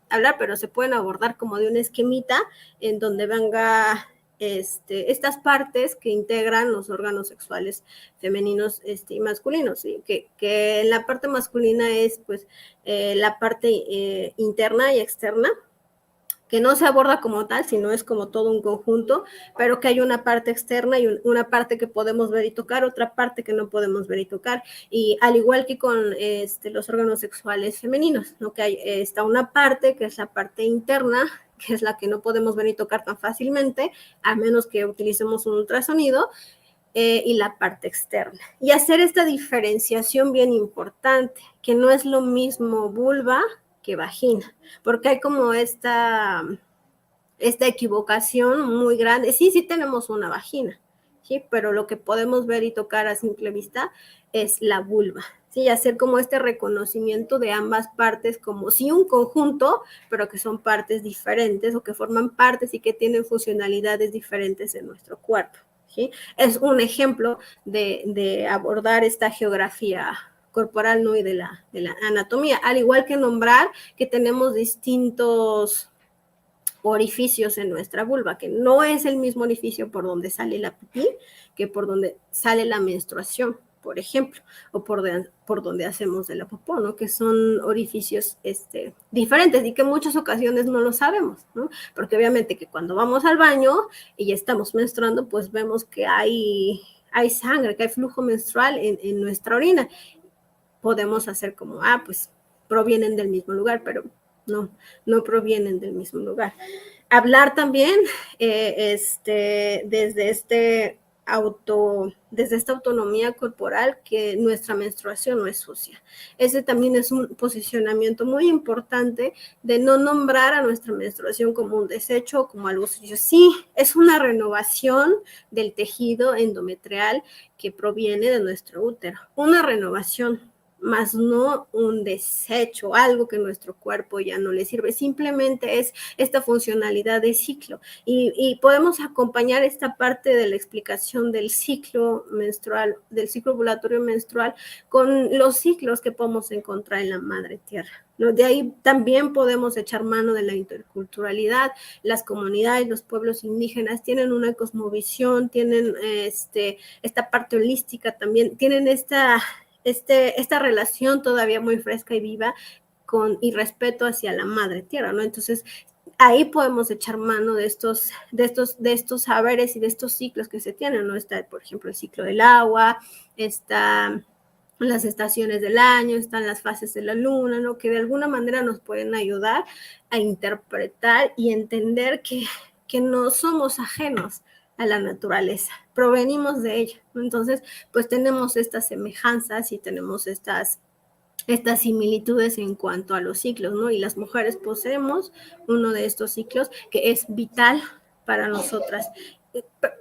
hablar, pero se pueden abordar como de un esquemita en donde venga estas partes que integran los órganos sexuales femeninos y masculinos, ¿sí? Que la parte masculina es pues la parte interna y externa, que no se aborda como tal, sino es como todo un conjunto, pero que hay una parte externa y una parte que podemos ver y tocar, otra parte que no podemos ver y tocar, y al igual que con los órganos sexuales femeninos, ¿no? Que está una parte que es la parte interna, que es la que no podemos ver y tocar tan fácilmente, a menos que utilicemos un ultrasonido, y la parte externa. Y hacer esta diferenciación bien importante, que no es lo mismo vulva que vagina, porque hay como esta equivocación muy grande. Sí tenemos una vagina, ¿sí? Pero lo que podemos ver y tocar a simple vista es la vulva, ¿sí? Hacer como este reconocimiento de ambas partes como si un conjunto, pero que son partes diferentes o que forman partes y que tienen funcionalidades diferentes en nuestro cuerpo, ¿sí? Es un ejemplo de abordar esta geografía corporal, ¿no? Y de la anatomía, al igual que nombrar que tenemos distintos orificios en nuestra vulva, que no es el mismo orificio por donde sale la pipí que por donde sale la menstruación, por ejemplo, o por donde hacemos de la popó, ¿no? Que son orificios diferentes y que en muchas ocasiones no lo sabemos, ¿no? Porque obviamente que cuando vamos al baño y ya estamos menstruando, pues vemos que hay sangre, que hay flujo menstrual en nuestra orina. Podemos hacer como, pues provienen del mismo lugar, pero no provienen del mismo lugar. Hablar también desde esta autonomía corporal, que nuestra menstruación no es sucia. Ese también es un posicionamiento muy importante de no nombrar a nuestra menstruación como un desecho o como algo sucio. Sí, es una renovación del tejido endometrial que proviene de nuestro útero, una renovación, más no un desecho, algo que nuestro cuerpo ya no le sirve, simplemente es esta funcionalidad de ciclo. Y podemos acompañar esta parte de la explicación del ciclo menstrual, del ciclo ovulatorio menstrual, con los ciclos que podemos encontrar en la madre tierra. De ahí también podemos echar mano de la interculturalidad. Las comunidades, los pueblos indígenas tienen una cosmovisión, tienen esta parte holística también, tienen esta relación todavía muy fresca y viva y respeto hacia la madre tierra, ¿no? Entonces, ahí podemos echar mano de estos saberes y de estos ciclos que se tienen, ¿no? Está, por ejemplo, el ciclo del agua, está las estaciones del año, están las fases de la luna, ¿no? Que de alguna manera nos pueden ayudar a interpretar y entender que no somos ajenos a la naturaleza, provenimos de ella, ¿no? Entonces, pues tenemos estas semejanzas y tenemos estas similitudes en cuanto a los ciclos, ¿no? Y las mujeres poseemos uno de estos ciclos que es vital para nosotras,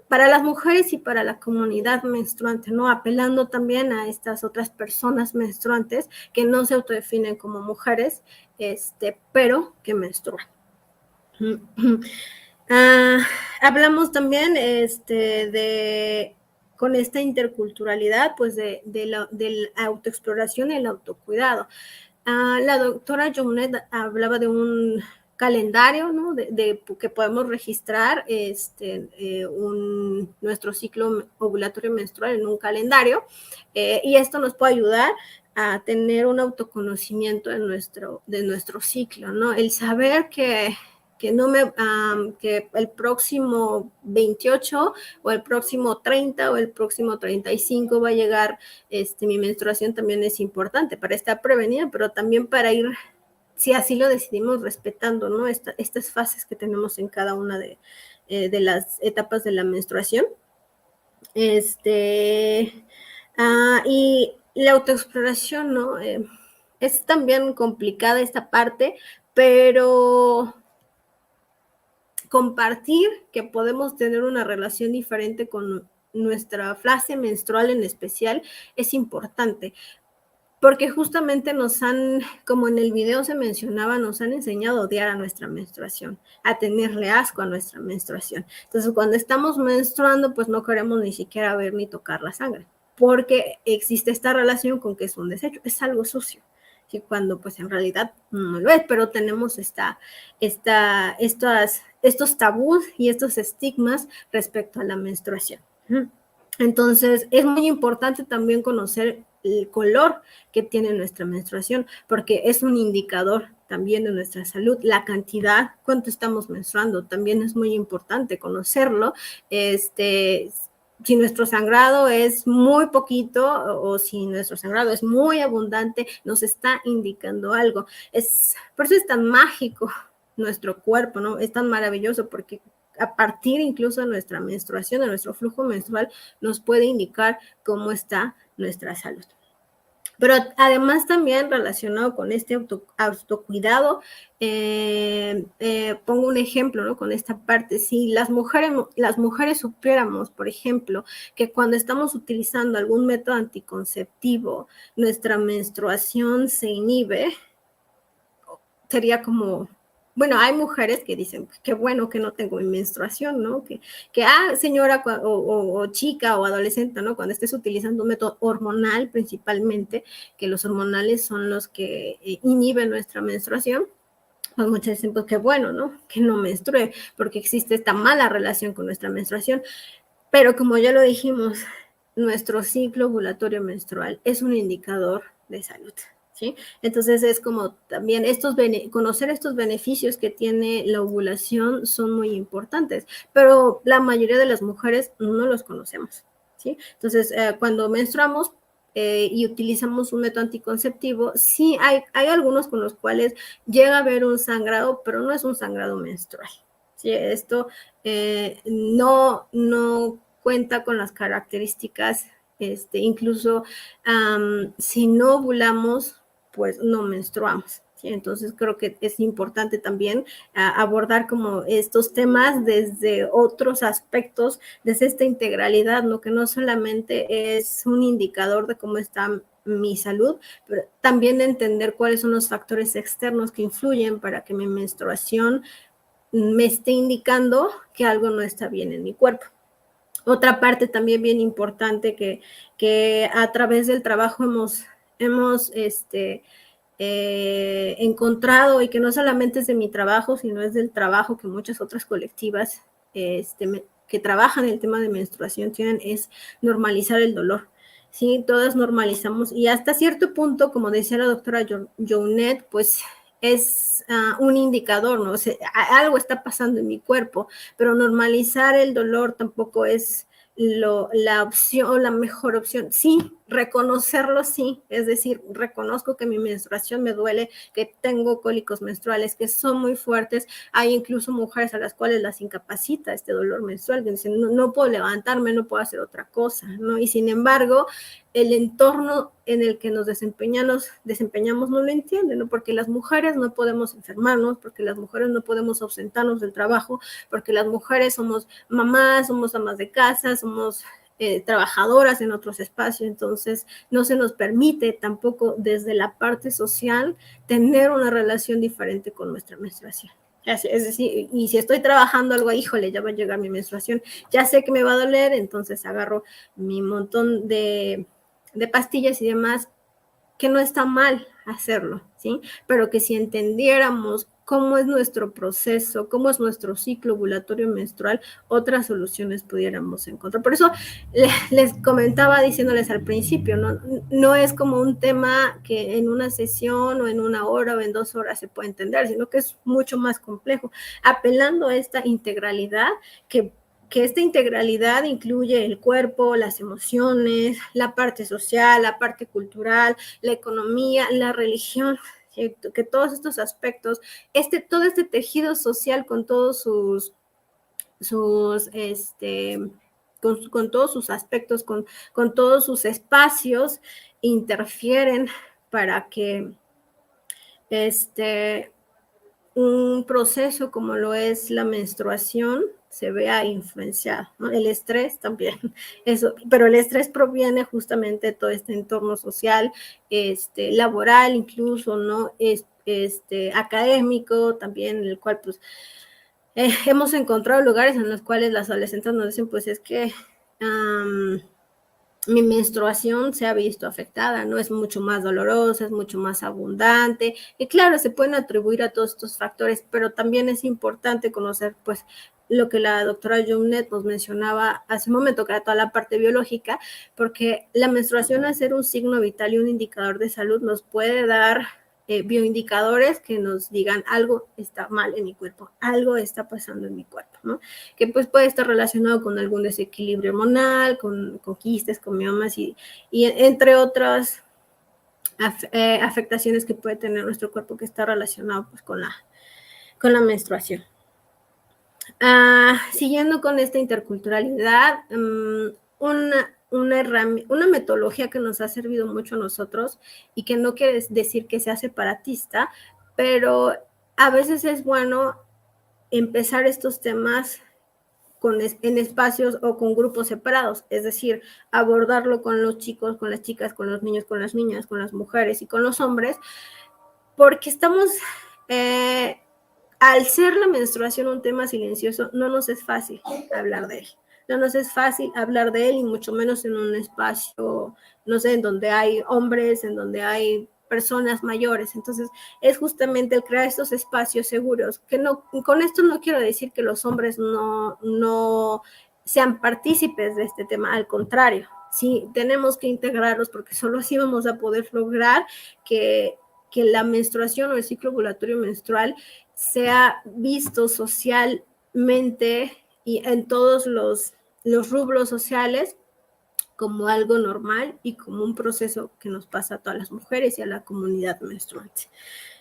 para las mujeres y para la comunidad menstruante, ¿no? Apelando también a estas otras personas menstruantes que no se autodefinen como mujeres, pero que menstruan. Hablamos también con esta interculturalidad, pues de la autoexploración y el autocuidado. La doctora Jounet hablaba de un calendario, ¿no? De que podemos registrar nuestro ciclo ovulatorio menstrual en un calendario, y esto nos puede ayudar a tener un autoconocimiento de nuestro ciclo, ¿no? El saber que el próximo 28 o el próximo 30 o el próximo 35 va a llegar mi menstruación también es importante para estar prevenida, pero también para ir, si así lo decidimos, respetando, ¿no? Estas fases que tenemos en cada una de las etapas de la menstruación. Y la autoexploración, ¿no? Es también complicada esta parte, pero compartir que podemos tener una relación diferente con nuestra fase menstrual en especial es importante, porque justamente nos han, como en el video se mencionaba, nos han enseñado a odiar a nuestra menstruación, a tenerle asco a nuestra menstruación. Entonces, cuando estamos menstruando, pues no queremos ni siquiera ver ni tocar la sangre, porque existe esta relación con que es un desecho, es algo sucio. Y cuando pues en realidad no lo es, pero tenemos estos tabús y estos estigmas respecto a la menstruación. Entonces, es muy importante también conocer el color que tiene nuestra menstruación, porque es un indicador también de nuestra salud. La cantidad, cuánto estamos menstruando, también es muy importante conocerlo. Si nuestro sangrado es muy poquito o si nuestro sangrado es muy abundante, nos está indicando algo. Por eso es tan mágico nuestro cuerpo, ¿no? Es tan maravilloso porque a partir incluso de nuestra menstruación, de nuestro flujo menstrual, nos puede indicar cómo está nuestra salud. Pero además también relacionado con este autocuidado, pongo un ejemplo, ¿no? Con esta parte, si las mujeres supiéramos, por ejemplo, que cuando estamos utilizando algún método anticonceptivo, nuestra menstruación se inhibe, sería como... Bueno, hay mujeres que dicen, qué bueno que no tengo mi menstruación, ¿no? Señora o chica o adolescente, ¿no? Cuando estés utilizando un método hormonal principalmente, que los hormonales son los que inhiben nuestra menstruación, pues muchas dicen, pues qué bueno, ¿no? Que no menstrue, porque existe esta mala relación con nuestra menstruación. Pero como ya lo dijimos, nuestro ciclo ovulatorio menstrual es un indicador de salud. ¿Sí? Entonces es como también conocer estos beneficios que tiene la ovulación son muy importantes, pero la mayoría de las mujeres no los conocemos, ¿sí? Entonces cuando menstruamos y utilizamos un método anticonceptivo, sí hay algunos con los cuales llega a haber un sangrado, pero no es un sangrado menstrual, ¿sí? Esto no cuenta con las características, incluso si no ovulamos, pues no menstruamos, ¿sí? Entonces creo que es importante también abordar como estos temas desde otros aspectos, desde esta integralidad, ¿no? Que no solamente es un indicador de cómo está mi salud, pero también de entender cuáles son los factores externos que influyen para que mi menstruación me esté indicando que algo no está bien en mi cuerpo. Otra parte también bien importante que a través del trabajo hemos encontrado, y que no solamente es de mi trabajo, sino es del trabajo que muchas otras colectivas que trabajan el tema de menstruación tienen, es normalizar el dolor. Sí, todas normalizamos, y hasta cierto punto, como decía la doctora Jounet, pues es un indicador, ¿no? O sea, algo está pasando en mi cuerpo, pero normalizar el dolor tampoco es la opción o la mejor opción. Sí, reconocerlo, sí, es decir, reconozco que mi menstruación me duele, que tengo cólicos menstruales que son muy fuertes. Hay incluso mujeres a las cuales las incapacita este dolor menstrual, que dicen, no puedo levantarme, no puedo hacer otra cosa, ¿no? Y sin embargo, el entorno en el que nos desempeñamos no lo entiende, ¿no? Porque las mujeres no podemos enfermarnos, porque las mujeres no podemos ausentarnos del trabajo, porque las mujeres somos mamás, somos amas de casa, somos trabajadoras en otros espacios. Entonces no se nos permite tampoco desde la parte social tener una relación diferente con nuestra menstruación. Es decir, y si estoy trabajando algo, híjole, ya va a llegar mi menstruación, ya sé que me va a doler, entonces agarro mi montón de pastillas y demás, que no está mal hacerlo, ¿sí? Pero que si entendiéramos cómo es nuestro proceso, cómo es nuestro ciclo ovulatorio menstrual, otras soluciones pudiéramos encontrar. Por eso les comentaba diciéndoles al principio, no es como un tema que en una sesión o en una hora o en 2 horas se puede entender, sino que es mucho más complejo, apelando a esta integralidad que esta integralidad incluye el cuerpo, las emociones, la parte social, la parte cultural, la economía, la religión, ¿sí? Que todos estos aspectos, todo este tejido social con todos con todos sus aspectos, con todos sus espacios, interfieren para que un proceso como lo es la menstruación se vea influenciado, ¿no? El estrés también, eso, pero el estrés proviene justamente de todo este entorno social, laboral incluso, ¿no? Académico también, en el cual pues hemos encontrado lugares en los cuales las adolescentes nos dicen pues es que mi menstruación se ha visto afectada, ¿no? Es mucho más dolorosa, es mucho más abundante, y claro, se pueden atribuir a todos estos factores, pero también es importante conocer, pues, lo que la doctora Junet nos mencionaba hace un momento, que era toda la parte biológica, porque la menstruación, al ser un signo vital y un indicador de salud, nos puede dar bioindicadores que nos digan algo está mal en mi cuerpo, algo está pasando en mi cuerpo, ¿no? Que pues puede estar relacionado con algún desequilibrio hormonal, con quistes, con miomas y entre otras afectaciones que puede tener nuestro cuerpo, que está relacionado pues con la menstruación. Siguiendo con esta interculturalidad, una metodología que nos ha servido mucho a nosotros y que no quiere decir que sea separatista, pero a veces es bueno empezar estos temas en espacios o con grupos separados, es decir, abordarlo con los chicos, con las chicas, con los niños, con las niñas, con las mujeres y con los hombres, porque estamos, al ser la menstruación un tema silencioso, no nos es fácil hablar de él. No nos es fácil hablar de él, y mucho menos en un espacio, no sé, en donde hay hombres, en donde hay personas mayores. Entonces, es justamente el crear estos espacios seguros, que no, con esto no quiero decir que los hombres no sean partícipes de este tema, al contrario, sí, tenemos que integrarlos, porque solo así vamos a poder lograr que la menstruación o el ciclo ovulatorio menstrual sea visto socialmente y en todos los rubros sociales como algo normal y como un proceso que nos pasa a todas las mujeres y a la comunidad menstruante,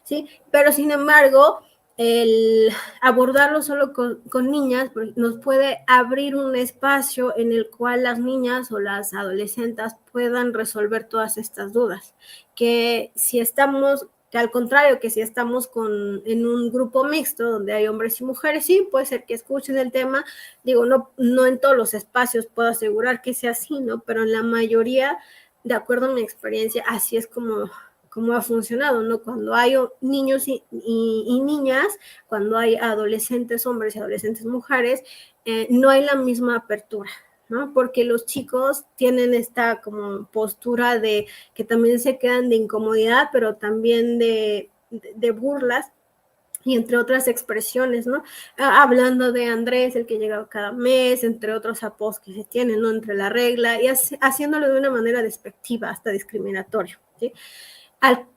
¿sí? Pero sin embargo, el abordarlo solo con niñas nos puede abrir un espacio en el cual las niñas o las adolescentes puedan resolver todas estas dudas, que al contrario, que si estamos en un grupo mixto donde hay hombres y mujeres, sí, puede ser que escuchen el tema. Digo, no en todos los espacios puedo asegurar que sea así, ¿no? Pero en la mayoría, de acuerdo a mi experiencia, así es como ha funcionado, ¿no? Cuando hay niños y niñas, cuando hay adolescentes hombres y adolescentes mujeres, no hay la misma apertura, ¿no? Porque los chicos tienen esta como postura de que también se quedan de incomodidad, pero también de burlas, y entre otras expresiones, ¿no? Hablando de Andrés, el que llega cada mes, entre otros apodos que se tienen, ¿no? Entre la regla, y haciéndolo de una manera despectiva, hasta discriminatoria, ¿sí?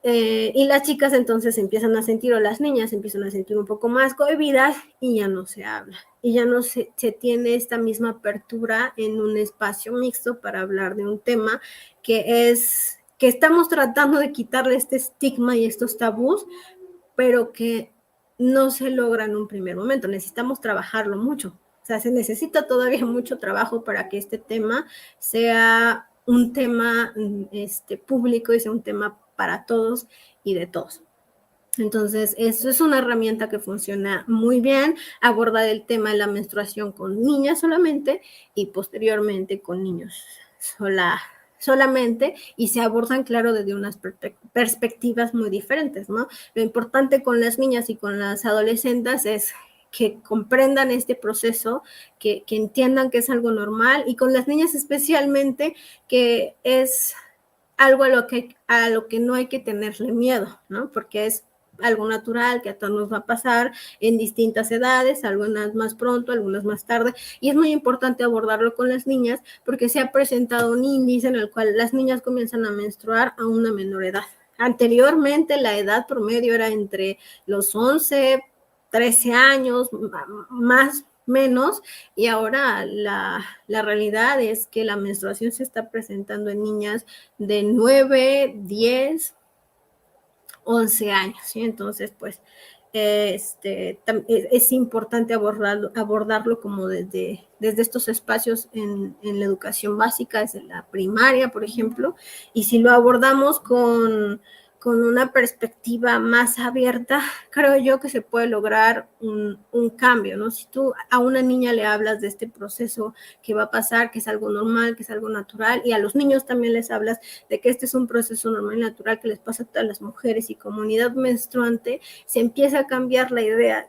Y las chicas entonces empiezan a sentir, o las niñas empiezan a sentir un poco más cohibidas, y ya no se habla, y ya no se tiene esta misma apertura en un espacio mixto para hablar de un tema que estamos tratando de quitarle este estigma y estos tabús, pero que no se logra en un primer momento. Necesitamos trabajarlo mucho. O sea, se necesita todavía mucho trabajo para que este tema sea un tema público y sea un tema para todos y de todos. Entonces, eso es una herramienta que funciona muy bien, abordar el tema de la menstruación con niñas solamente y posteriormente con niños solamente, y se abordan, claro, desde unas perspectivas muy diferentes, ¿no? Lo importante con las niñas y con las adolescentes es que comprendan este proceso, que entiendan que es algo normal, y con las niñas especialmente que es algo a lo que no hay que tenerle miedo, ¿no? Porque es algo natural que a todos nos va a pasar en distintas edades, algunas más pronto, algunas más tarde, y es muy importante abordarlo con las niñas porque se ha presentado un índice en el cual las niñas comienzan a menstruar a una menor edad. Anteriormente la edad promedio era entre los 11, 13 años, más menos, y ahora la realidad es que la menstruación se está presentando en niñas de 9, 10, 11 años, ¿sí? Entonces, pues, es importante abordarlo como desde estos espacios en la educación básica, desde la primaria, por ejemplo, y si lo abordamos con con una perspectiva más abierta, creo yo que se puede lograr un cambio, ¿no? Si tú a una niña le hablas de este proceso que va a pasar, que es algo normal, que es algo natural, y a los niños también les hablas de que este es un proceso normal y natural que les pasa a todas las mujeres y comunidad menstruante, se empieza a cambiar la idea.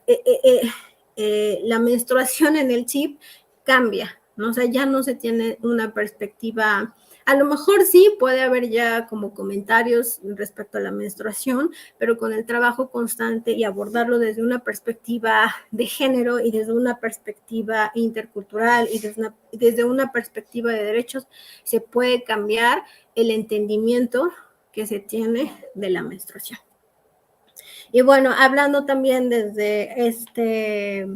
La menstruación en el chip cambia, ¿no? O sea, ya no se tiene una perspectiva. A lo mejor sí puede haber ya como comentarios respecto a la menstruación, pero con el trabajo constante y abordarlo desde una perspectiva de género y desde una perspectiva intercultural y desde una perspectiva de derechos, se puede cambiar el entendimiento que se tiene de la menstruación. Y bueno, hablando también desde este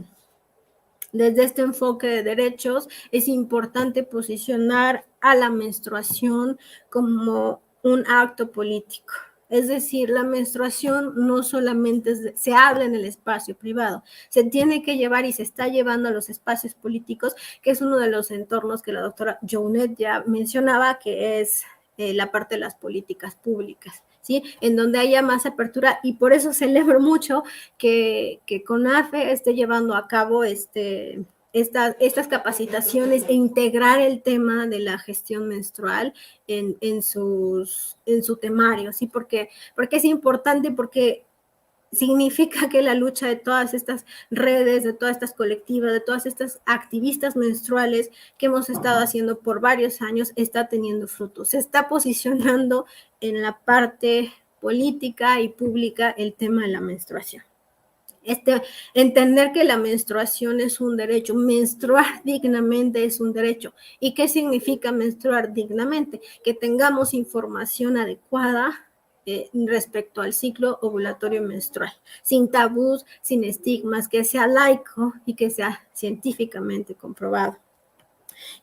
enfoque de derechos, es importante posicionar a la menstruación como un acto político. Es decir, la menstruación no solamente se habla en el espacio privado, se tiene que llevar y se está llevando a los espacios políticos, que es uno de los entornos que la doctora Jounet ya mencionaba, que es la parte de las políticas públicas, ¿sí? En donde haya más apertura, y por eso celebro mucho que CONAFE esté llevando a cabo estas capacitaciones e integrar el tema de la gestión menstrual en su temario, ¿sí? Porque es importante, porque significa que la lucha de todas estas redes, de todas estas colectivas, de todas estas activistas menstruales que hemos estado haciendo por varios años está teniendo frutos. Se está posicionando en la parte política y pública el tema de la menstruación. Entender que la menstruación es un derecho, menstruar dignamente es un derecho. ¿Y qué significa menstruar dignamente? Que tengamos información adecuada respecto al ciclo ovulatorio menstrual, sin tabús, sin estigmas, que sea laico y que sea científicamente comprobado.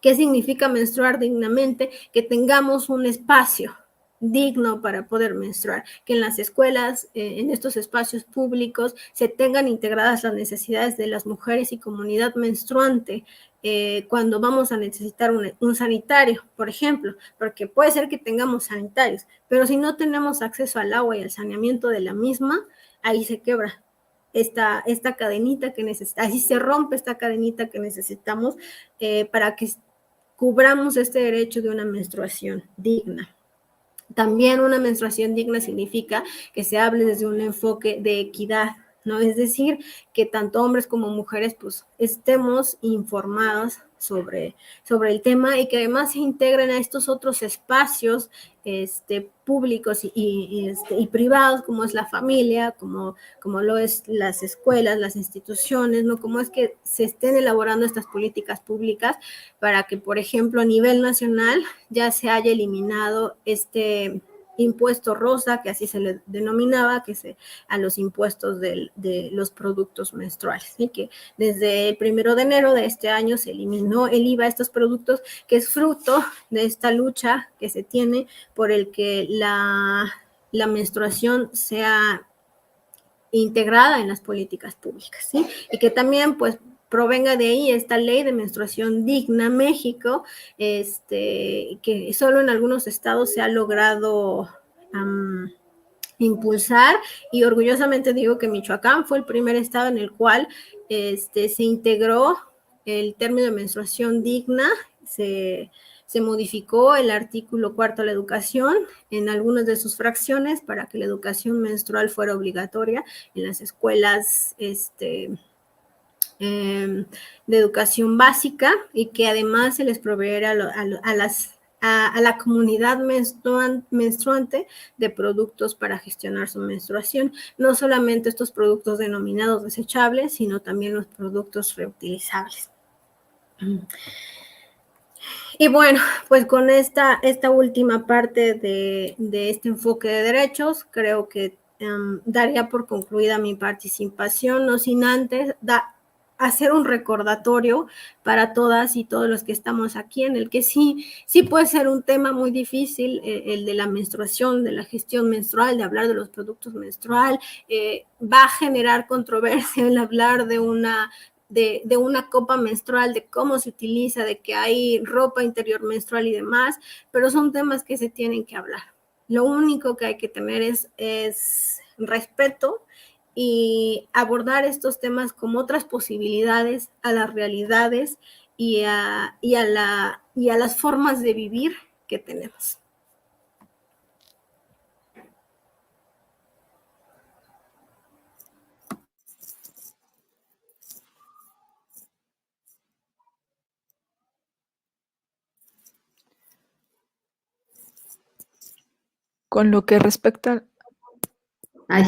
¿Qué significa menstruar dignamente? Que tengamos un espacio digno para poder menstruar, que en las escuelas, en estos espacios públicos, se tengan integradas las necesidades de las mujeres y comunidad menstruante cuando vamos a necesitar un sanitario, por ejemplo, porque puede ser que tengamos sanitarios, pero si no tenemos acceso al agua y al saneamiento de la misma, ahí se quebra esta cadenita que necesitamos, así se rompe esta cadenita que necesitamos para que cubramos este derecho de una menstruación digna. También una menstruación digna significa que se hable desde un enfoque de equidad, ¿no? Es decir, que tanto hombres como mujeres pues estemos informados sobre el tema y que además se integren a estos otros espacios públicos y privados, como es la familia, como lo es las escuelas, las instituciones, ¿no? Como es que se estén elaborando estas políticas públicas para que, por ejemplo, a nivel nacional ya se haya eliminado este impuesto rosa, que así se le denominaba, a los impuestos de los productos menstruales, ¿sí? Que desde el 1 de enero de este año se eliminó el IVA a estos productos, que es fruto de esta lucha que se tiene por el que la menstruación sea integrada en las políticas públicas, ¿sí? Y que también, pues, provenga de ahí esta ley de menstruación digna México, que solo en algunos estados se ha logrado impulsar, y orgullosamente digo que Michoacán fue el primer estado en el cual se integró el término de menstruación digna, se modificó el artículo 4 de la educación en algunas de sus fracciones para que la educación menstrual fuera obligatoria en las escuelas de educación básica, y que además se les proveyera a la comunidad menstruante de productos para gestionar su menstruación, no solamente estos productos denominados desechables, sino también los productos reutilizables. Y bueno, pues con esta última parte de este enfoque de derechos, creo que daría por concluida mi participación, no sin antes hacer un recordatorio para todas y todos los que estamos aquí, en el que sí puede ser un tema muy difícil, el de la menstruación, de la gestión menstrual, de hablar de los productos menstrual, va a generar controversia el hablar de una copa menstrual, de cómo se utiliza, de que hay ropa interior menstrual y demás, pero son temas que se tienen que hablar. Lo único que hay que tener es respeto y abordar estos temas como otras posibilidades a las realidades y a las formas de vivir que tenemos. Con lo que respecta... Ay.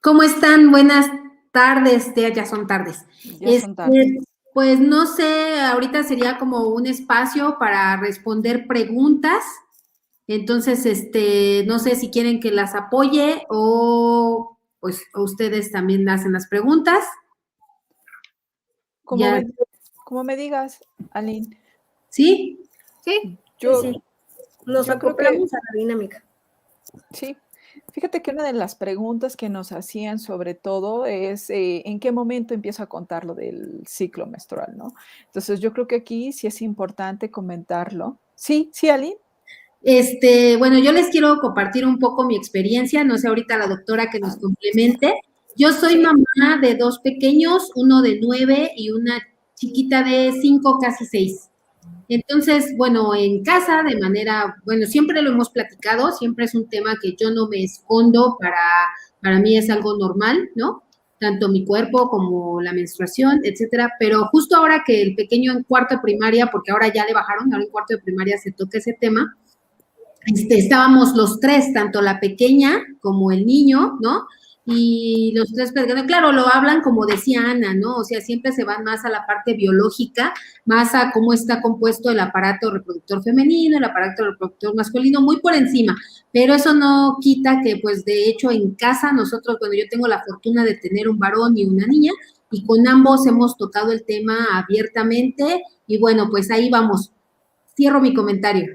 ¿Cómo están? Buenas tardes, ya son tardes. Ya son tardes. Pues no sé, ahorita sería como un espacio para responder preguntas. Entonces, no sé si quieren que las apoye o pues ustedes también hacen las preguntas. Como me digas, Aline. ¿Sí? Sí, yo nos acoplamos a la dinámica. Sí. Fíjate que una de las preguntas que nos hacían sobre todo es ¿en qué momento empiezo a contar lo del ciclo menstrual, no? Entonces yo creo que aquí sí es importante comentarlo. Sí, Aline. Bueno, yo les quiero compartir un poco mi experiencia, no sé ahorita la doctora que nos complemente. Yo soy mamá de 2 pequeños, uno de 9 y una chiquita de 5, casi 6. Entonces, bueno, en casa de manera, bueno, siempre lo hemos platicado, siempre es un tema que yo no me escondo, para mí es algo normal, ¿no? Tanto mi cuerpo como la menstruación, etcétera, pero justo ahora que el pequeño en 4º de primaria, porque ahora ya le bajaron, ahora en 4º de primaria se toca ese tema, estábamos los 3, tanto la pequeña como el niño, ¿no? Y los 3, claro, lo hablan como decía Ana, ¿no? O sea, siempre se van más a la parte biológica, más a cómo está compuesto el aparato reproductor femenino, el aparato reproductor masculino, muy por encima, pero eso no quita que, pues, de hecho, en casa nosotros, bueno, yo tengo la fortuna de tener un varón y una niña, y con ambos hemos tocado el tema abiertamente, y bueno, pues ahí vamos. Cierro mi comentario.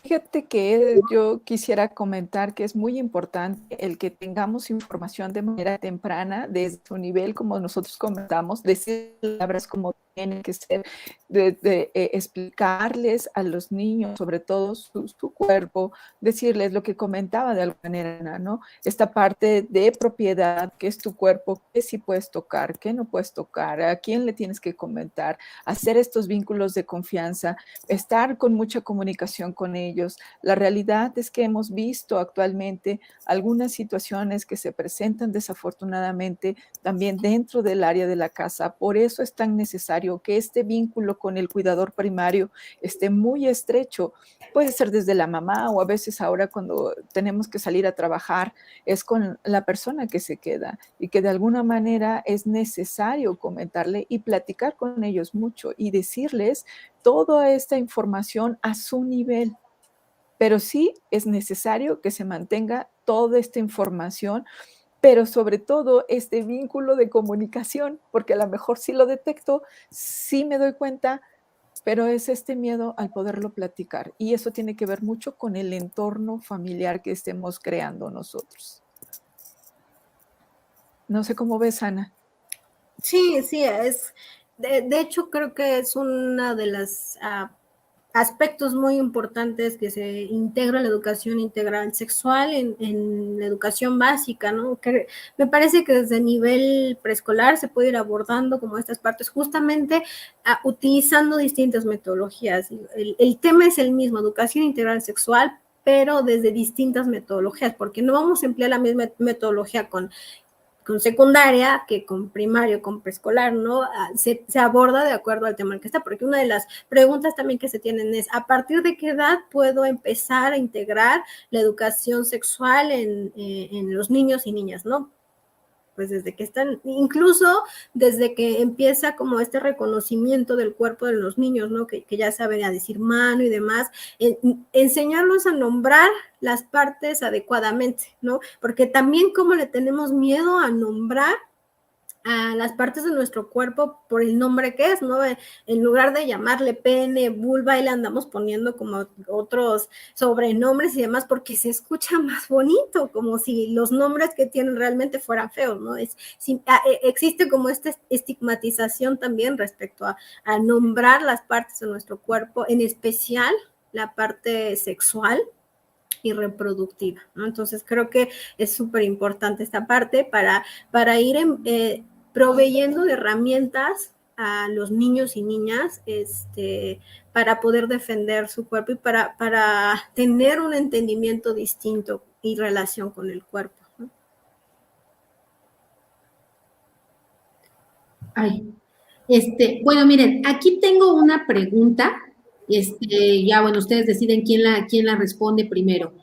Fíjate que yo quisiera comentar que es muy importante el que tengamos información de manera temprana, desde su nivel, como nosotros comentamos, decir palabras como tienen que ser, de explicarles a los niños, sobre todo su cuerpo, decirles lo que comentaba de alguna manera, ¿no? Esta parte de propiedad, que es tu cuerpo, qué sí puedes tocar, qué no puedes tocar, a quién le tienes que comentar, hacer estos vínculos de confianza, estar con mucha comunicación con ellos. La realidad es que hemos visto actualmente algunas situaciones que se presentan desafortunadamente también dentro del área de la casa. Por eso es tan necesario que este vínculo con el cuidador primario esté muy estrecho. Puede ser desde la mamá o a veces ahora cuando tenemos que salir a trabajar es con la persona que se queda y que de alguna manera es necesario comentarle y platicar con ellos mucho y decirles toda esta información a su nivel. Pero sí es necesario que se mantenga toda esta información, pero sobre todo este vínculo de comunicación, porque a lo mejor sí lo detecto, sí me doy cuenta, pero es este miedo al poderlo platicar. Y eso tiene que ver mucho con el entorno familiar que estemos creando nosotros. No sé cómo ves, Ana. Sí, es. De hecho, creo que es una de las aspectos muy importantes que se integra en la educación integral sexual en la educación básica, ¿no? Que me parece que desde nivel preescolar se puede ir abordando como estas partes, justamente utilizando distintas metodologías. El tema es el mismo, educación integral sexual, pero desde distintas metodologías, porque no vamos a emplear la misma metodología con secundaria que con primario, con preescolar, ¿no? Se aborda de acuerdo al tema en que está, porque una de las preguntas también que se tienen es, ¿a partir de qué edad puedo empezar a integrar la educación sexual en los niños y niñas, ¿no? Pues desde que están, incluso desde que empieza como este reconocimiento del cuerpo de los niños, ¿no? Que ya saben a decir mano y demás, enseñarlos a nombrar las partes adecuadamente, ¿no? Porque también como le tenemos miedo a nombrar a las partes de nuestro cuerpo por el nombre que es, ¿no? En lugar de llamarle pene, vulva, y le andamos poniendo como otros sobrenombres y demás, porque se escucha más bonito, como si los nombres que tienen realmente fueran feos, ¿no? Existe como esta estigmatización también respecto a nombrar las partes de nuestro cuerpo, en especial la parte sexual y reproductiva, ¿no? Entonces creo que es súper importante esta parte para ir proveyendo de herramientas a los niños y niñas para poder defender su cuerpo y para tener un entendimiento distinto y relación con el cuerpo, ¿no? Ay, bueno, miren, aquí tengo una pregunta. Ya, bueno, ustedes deciden quién la responde primero.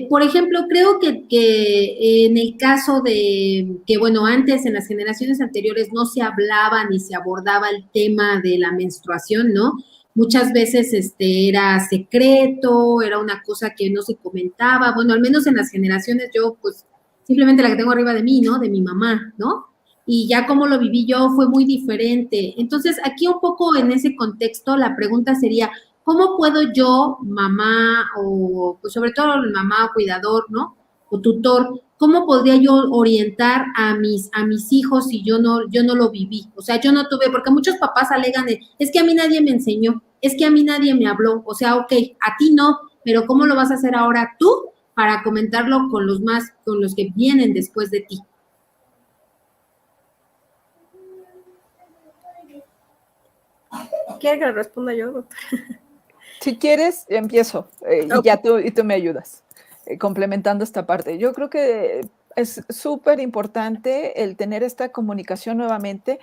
Por ejemplo, creo que en el caso de que, bueno, antes, en las generaciones anteriores, no se hablaba ni se abordaba el tema de la menstruación, ¿no? Muchas veces era secreto, era una cosa que no se comentaba. Bueno, al menos en las generaciones, yo, pues, simplemente la que tengo arriba de mí, ¿no? De mi mamá, ¿no? Y ya como lo viví yo fue muy diferente. Entonces, aquí un poco en ese contexto, la pregunta sería, ¿cómo puedo yo, mamá, o pues sobre todo mamá o cuidador, ¿no? O tutor, ¿cómo podría yo orientar a mis hijos si yo no lo viví? O sea, yo no tuve, porque muchos papás alegan es que a mí nadie me enseñó, es que a mí nadie me habló. O sea, ok, a ti no, pero ¿cómo lo vas a hacer ahora tú para comentarlo con los que vienen después de ti? ¿Quiere que le responda yo, doctora? Si quieres, empiezo y ya tú me ayudas complementando esta parte. Yo creo que es súper importante el tener esta comunicación nuevamente,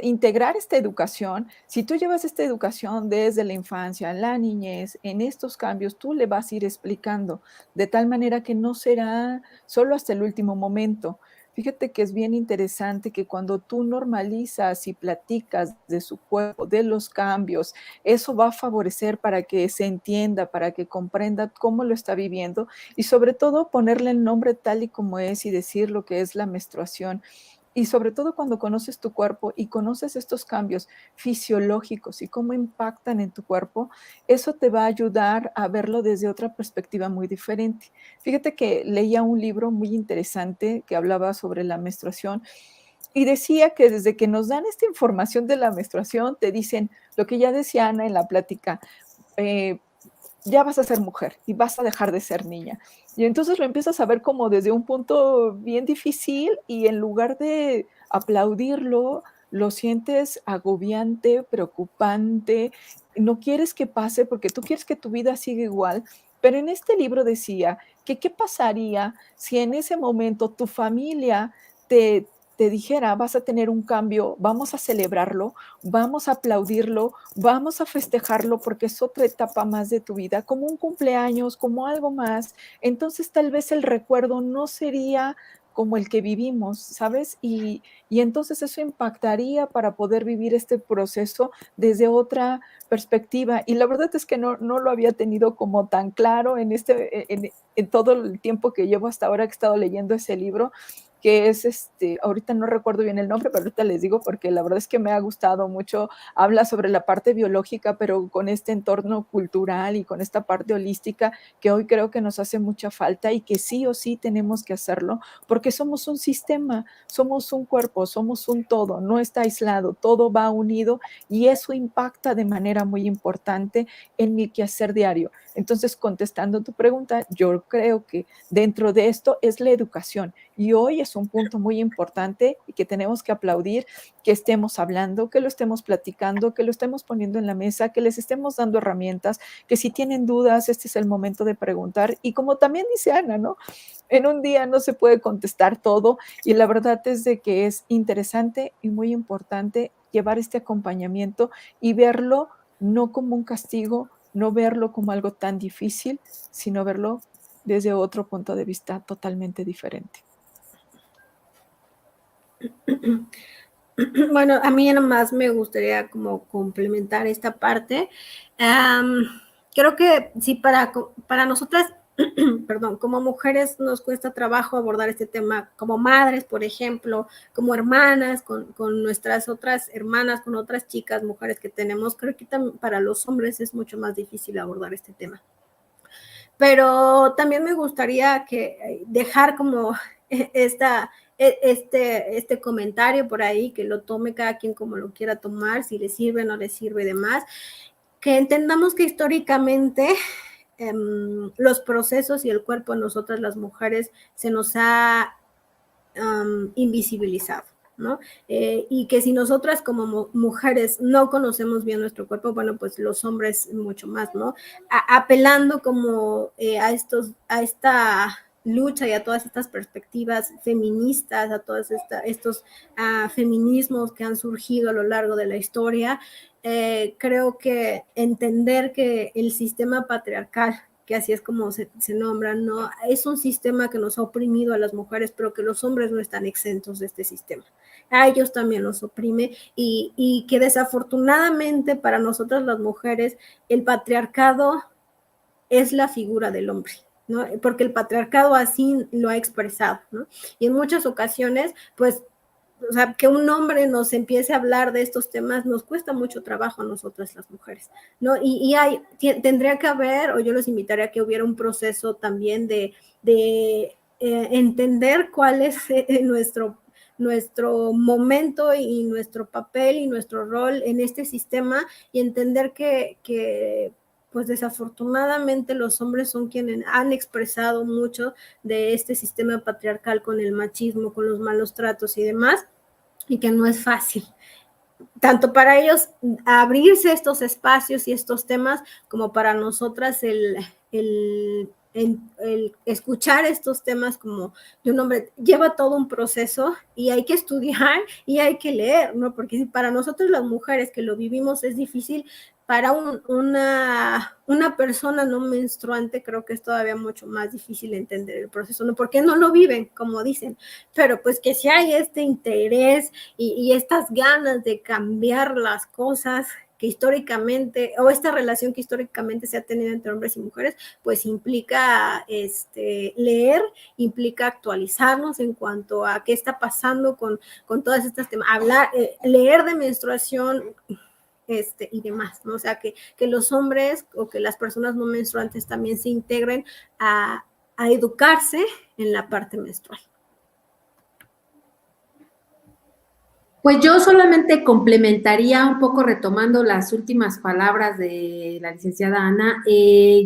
integrar esta educación. Si tú llevas esta educación desde la infancia, la niñez, en estos cambios, tú le vas a ir explicando de tal manera que no será solo hasta el último momento. Fíjate que es bien interesante que cuando tú normalizas y platicas de su cuerpo, de los cambios, eso va a favorecer para que se entienda, para que comprenda cómo lo está viviendo y sobre todo ponerle el nombre tal y como es y decir lo que es la menstruación. Y sobre todo cuando conoces tu cuerpo y conoces estos cambios fisiológicos y cómo impactan en tu cuerpo, eso te va a ayudar a verlo desde otra perspectiva muy diferente. Fíjate que leía un libro muy interesante que hablaba sobre la menstruación y decía que desde que nos dan esta información de la menstruación, te dicen lo que ya decía Ana en la plática, ya vas a ser mujer y vas a dejar de ser niña. Y entonces lo empiezas a ver como desde un punto bien difícil y en lugar de aplaudirlo, lo sientes agobiante, preocupante, no quieres que pase porque tú quieres que tu vida siga igual. Pero en este libro decía que qué pasaría si en ese momento tu familia te dijera, vas a tener un cambio, vamos a celebrarlo, vamos a aplaudirlo, vamos a festejarlo porque es otra etapa más de tu vida, como un cumpleaños, como algo más. Entonces tal vez el recuerdo no sería como el que vivimos, ¿sabes? Y entonces eso impactaría para poder vivir este proceso desde otra perspectiva. Y la verdad es que no lo había tenido como tan claro en todo el tiempo que llevo hasta ahora que he estado leyendo ese libro, que es ahorita no recuerdo bien el nombre, pero ahorita les digo porque la verdad es que me ha gustado mucho. Habla sobre la parte biológica, pero con este entorno cultural y con esta parte holística que hoy creo que nos hace mucha falta y que sí o sí tenemos que hacerlo porque somos un sistema, somos un cuerpo, somos un todo, no está aislado, todo va unido y eso impacta de manera muy importante en mi quehacer diario. Entonces, contestando tu pregunta, yo creo que dentro de esto es la educación y hoy es un punto muy importante y que tenemos que aplaudir que estemos hablando, que lo estemos platicando, que lo estemos poniendo en la mesa, que les estemos dando herramientas, que si tienen dudas, este es el momento de preguntar. Y como también dice Ana, ¿no? En un día no se puede contestar todo y la verdad es de que es interesante y muy importante llevar este acompañamiento y verlo no como un castigo, no verlo como algo tan difícil, sino verlo desde otro punto de vista totalmente diferente. Bueno, a mí nada más me gustaría como complementar esta parte. Creo que sí, para nosotras perdón, como mujeres nos cuesta trabajo abordar este tema, como madres, por ejemplo, como hermanas, con nuestras otras hermanas, con otras chicas, mujeres que tenemos. Creo que para los hombres es mucho más difícil abordar este tema. Pero también me gustaría dejar como este comentario por ahí, que lo tome cada quien como lo quiera tomar, si le sirve o no le sirve y demás, que entendamos que históricamente los procesos y el cuerpo de nosotras las mujeres se nos ha invisibilizado, ¿no? Y que si nosotras como mujeres no conocemos bien nuestro cuerpo, bueno, pues los hombres mucho más, ¿no? Apelando como a esta lucha y a todas estas perspectivas feministas, a todos estos feminismos que han surgido a lo largo de la historia, creo que entender que el sistema patriarcal, que así es como se nombra, ¿no? Es un sistema que nos ha oprimido a las mujeres, pero que los hombres no están exentos de este sistema. A ellos también los oprime y que desafortunadamente para nosotras las mujeres el patriarcado es la figura del hombre, ¿no? Porque el patriarcado así lo ha expresado, ¿no? Y en muchas ocasiones, pues, o sea, que un hombre nos empiece a hablar de estos temas nos cuesta mucho trabajo a nosotras las mujeres, ¿no? Tendría que haber, o yo los invitaría a que hubiera un proceso también de entender cuál es nuestro momento y nuestro papel y nuestro rol en este sistema, y entender que pues desafortunadamente los hombres son quienes han expresado mucho de este sistema patriarcal con el machismo, con los malos tratos y demás, y que no es fácil, tanto para ellos abrirse estos espacios y estos temas, como para nosotras el escuchar estos temas como de un hombre. Lleva todo un proceso y hay que estudiar y hay que leer, ¿no? Porque si para nosotros las mujeres que lo vivimos es difícil, para una persona no menstruante creo que es todavía mucho más difícil entender el proceso, ¿no? Porque no lo viven, como dicen, pero pues que si hay este interés y estas ganas de cambiar las cosas que históricamente, o esta relación que históricamente se ha tenido entre hombres y mujeres, pues implica leer, implica actualizarnos en cuanto a qué está pasando con todas estas temas, leer de menstruación, y demás, ¿no? O sea, que los hombres o que las personas no menstruantes también se integren a educarse en la parte menstrual. Pues yo solamente complementaría un poco retomando las últimas palabras de la licenciada Ana.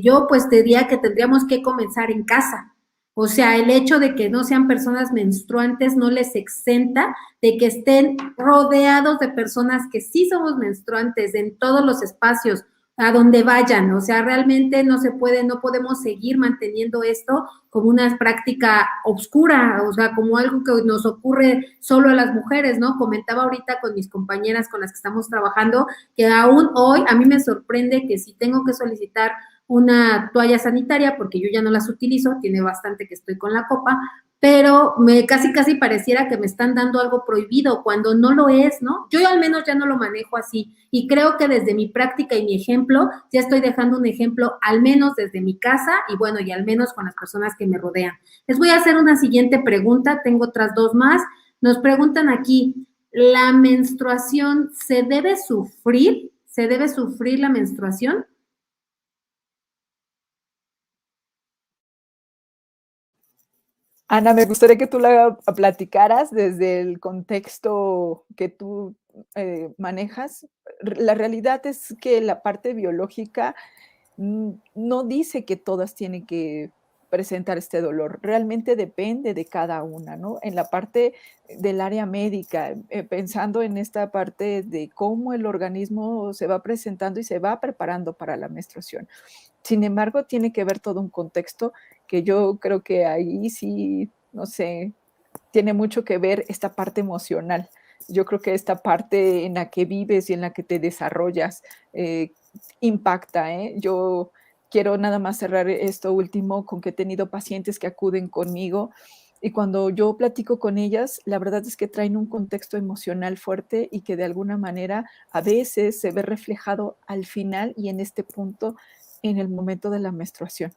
Yo pues te diría que tendríamos que comenzar en casa. O sea, el hecho de que no sean personas menstruantes no les exenta de que estén rodeados de personas que sí somos menstruantes en todos los espacios, a donde vayan. O sea, realmente no podemos seguir manteniendo esto como una práctica obscura, o sea, como algo que nos ocurre solo a las mujeres, ¿no? Comentaba ahorita con mis compañeras con las que estamos trabajando, que aún hoy a mí me sorprende que si tengo que solicitar una toalla sanitaria, porque yo ya no las utilizo, tiene bastante que estoy con la copa, pero casi pareciera que me están dando algo prohibido cuando no lo es, ¿no? Yo al menos ya no lo manejo así, y creo que desde mi práctica y mi ejemplo, ya estoy dejando un ejemplo al menos desde mi casa y bueno, y al menos con las personas que me rodean. Les voy a hacer una siguiente pregunta, tengo otras dos más. Nos preguntan aquí, ¿la menstruación se debe sufrir? ¿Se debe sufrir la menstruación? Ana, me gustaría que tú la platicaras desde el contexto que tú manejas. La realidad es que la parte biológica no dice que todas tienen que presentar este dolor, realmente depende de cada una, ¿no? En la parte del área médica, pensando en esta parte de cómo el organismo se va presentando y se va preparando para la menstruación. Sin embargo, tiene que ver todo un contexto que yo creo que ahí sí, no sé, tiene mucho que ver esta parte emocional. Yo creo que esta parte en la que vives y en la que te desarrollas impacta, ¿eh? Yo quiero nada más cerrar esto último con que he tenido pacientes que acuden conmigo y cuando yo platico con ellas, la verdad es que traen un contexto emocional fuerte y que de alguna manera a veces se ve reflejado al final y en este punto en el momento de la menstruación.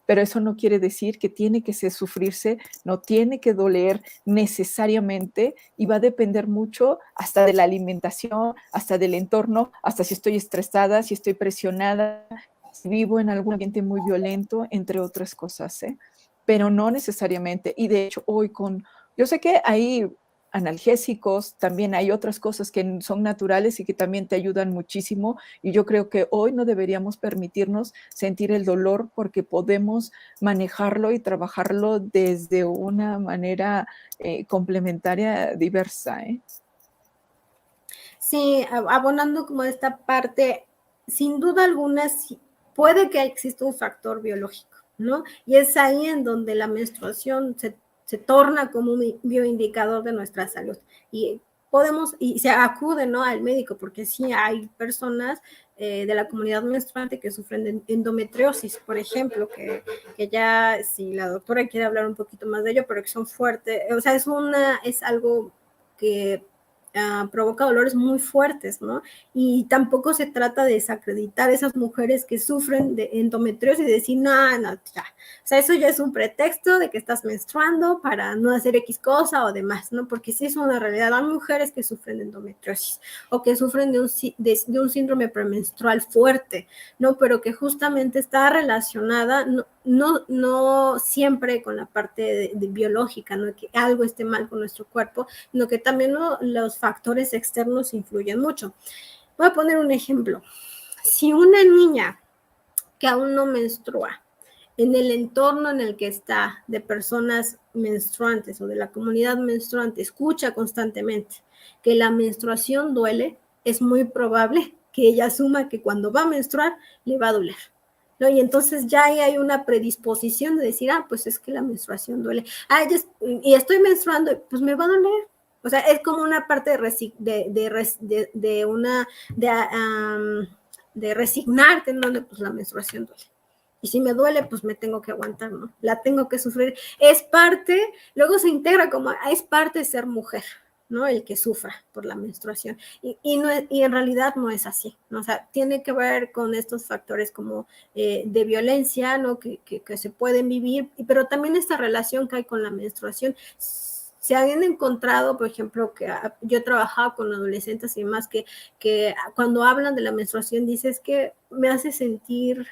pero eso no quiere decir que tiene que sufrirse, no tiene que doler necesariamente y va a depender mucho hasta de la alimentación, hasta del entorno, hasta si estoy estresada, si estoy presionada, si vivo en algún ambiente muy violento, entre otras cosas, ¿eh? Pero no necesariamente. Y de hecho, yo sé que hay analgésicos, también hay otras cosas que son naturales y que también te ayudan muchísimo, y yo creo que hoy no deberíamos permitirnos sentir el dolor porque podemos manejarlo y trabajarlo desde una manera complementaria diversa, ¿eh? Sí, abonando como esta parte, sin duda alguna, puede que exista un factor biológico, ¿no? Y es ahí en donde la menstruación se torna como un bioindicador de nuestra salud. Y se acude, ¿no?, al médico, porque sí hay personas de la comunidad menstruante que sufren de endometriosis, por ejemplo, que ya, si la doctora quiere hablar un poquito más de ello, pero que son fuertes, o sea, es algo que provoca dolores muy fuertes, ¿no? Y tampoco se trata de desacreditar a esas mujeres que sufren de endometriosis y decir, no, ya. O sea, eso ya es un pretexto de que estás menstruando para no hacer X cosa o demás, ¿no? Porque sí es una realidad. Hay mujeres que sufren de endometriosis o que sufren de un síndrome premenstrual fuerte, ¿no? Pero que justamente está relacionada, no siempre con la parte de biológica, ¿no? Que algo esté mal con nuestro cuerpo, sino que también los factores externos influyen mucho. Voy a poner un ejemplo. Si una niña que aún no menstrua, en el entorno en el que está de personas menstruantes o de la comunidad menstruante, escucha constantemente que la menstruación duele, es muy probable que ella asuma que cuando va a menstruar le va a doler, ¿no? Y entonces ya ahí hay una predisposición de decir, pues es que la menstruación duele. Y estoy menstruando, pues me va a doler. O sea, es como una parte de resignarte, ¿no? Pues la menstruación duele. Y si me duele, pues me tengo que aguantar, ¿no? La tengo que sufrir. Es parte, luego se integra como, es parte de ser mujer, ¿no? El que sufra por la menstruación. Y en realidad no es así, ¿no? O sea, tiene que ver con estos factores como de violencia, ¿no? Que se pueden vivir, pero también esta relación que hay con la menstruación. Se habían encontrado, por ejemplo, que yo he trabajado con adolescentes y demás, que cuando hablan de la menstruación dices que me hace sentir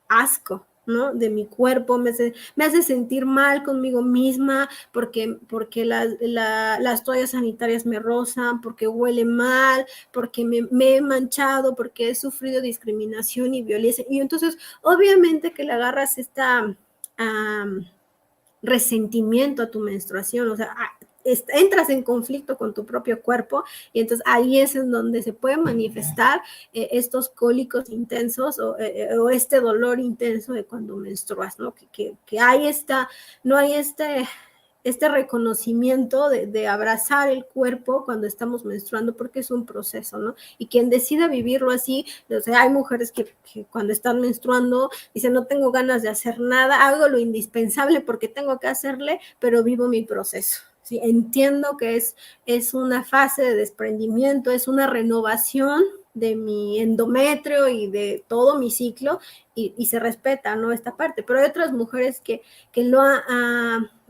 asco, ¿no? De mi cuerpo, me hace sentir mal conmigo misma, porque las toallas sanitarias me rozan, porque huele mal, porque me he manchado, porque he sufrido discriminación y violencia. Y entonces, obviamente que le agarras esta resentimiento a tu menstruación, o sea, entras en conflicto con tu propio cuerpo y entonces ahí es en donde se pueden manifestar estos cólicos intensos o este dolor intenso de cuando menstruas, ¿no? Que no hay este reconocimiento de abrazar el cuerpo cuando estamos menstruando, porque es un proceso, ¿no? Y quien decida vivirlo así, o sea, hay mujeres que cuando están menstruando dicen, no tengo ganas de hacer nada, hago lo indispensable porque tengo que hacerle, pero vivo mi proceso. Sí, entiendo que es una fase de desprendimiento, es una renovación de mi endometrio y de todo mi ciclo, y se respeta, ¿no? Esta parte, pero hay otras mujeres que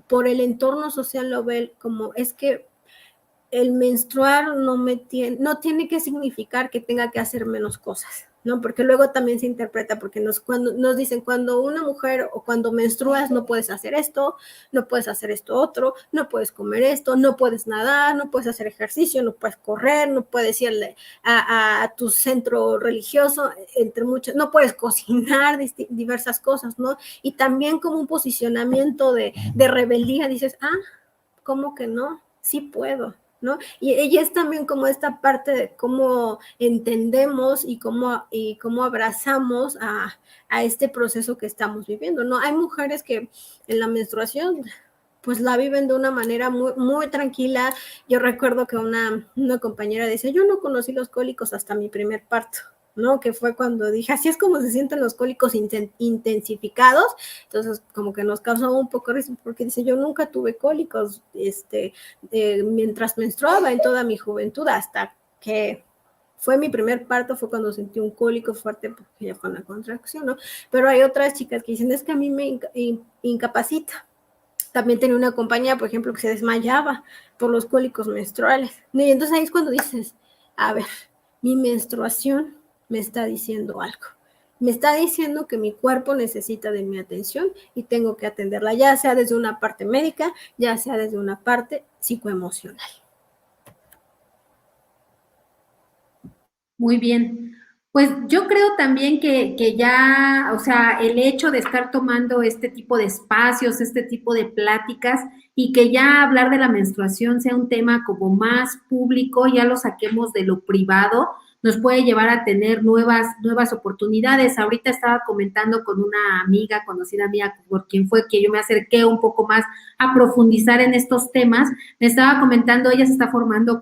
por el entorno social lo ven como, es que el menstruar no tiene que significar que tenga que hacer menos cosas, ¿no? Porque luego también se interpreta, porque cuando nos dicen, cuando una mujer o cuando menstruas no puedes hacer esto, no puedes hacer esto otro, no puedes comer esto, no puedes nadar, no puedes hacer ejercicio, no puedes correr, no puedes irle a tu centro religioso, entre muchas, no puedes cocinar, diversas cosas, ¿no? Y también como un posicionamiento de rebeldía, dices, ¿cómo que no? Sí puedo, ¿no? Y es también como esta parte de cómo entendemos y cómo abrazamos a este proceso que estamos viviendo, ¿no? Hay mujeres que en la menstruación pues la viven de una manera muy, muy tranquila. Yo recuerdo que una compañera decía, yo no conocí los cólicos hasta mi primer parto, ¿no? Que fue cuando dije, así es como se sienten los cólicos intensificados. Entonces, como que nos causó un poco de risa, porque dice, yo nunca tuve cólicos mientras menstruaba en toda mi juventud, hasta que fue mi primer parto, fue cuando sentí un cólico fuerte porque ya fue una contracción, ¿no? Pero hay otras chicas que dicen, es que a mí me incapacita. También tenía una compañera, por ejemplo, que se desmayaba por los cólicos menstruales. Y entonces ahí es cuando dices, a ver, mi menstruación me está diciendo algo. Me está diciendo que mi cuerpo necesita de mi atención y tengo que atenderla, ya sea desde una parte médica, ya sea desde una parte psicoemocional. Muy bien. Pues yo creo también que ya, o sea, el hecho de estar tomando este tipo de espacios, este tipo de pláticas y que ya hablar de la menstruación sea un tema como más público, ya lo saquemos de lo privado, nos puede llevar a tener nuevas oportunidades. Ahorita estaba comentando con una amiga, conocida mía, por quien fue que yo me acerqué un poco más a profundizar en estos temas. Me estaba comentando, ella se está formando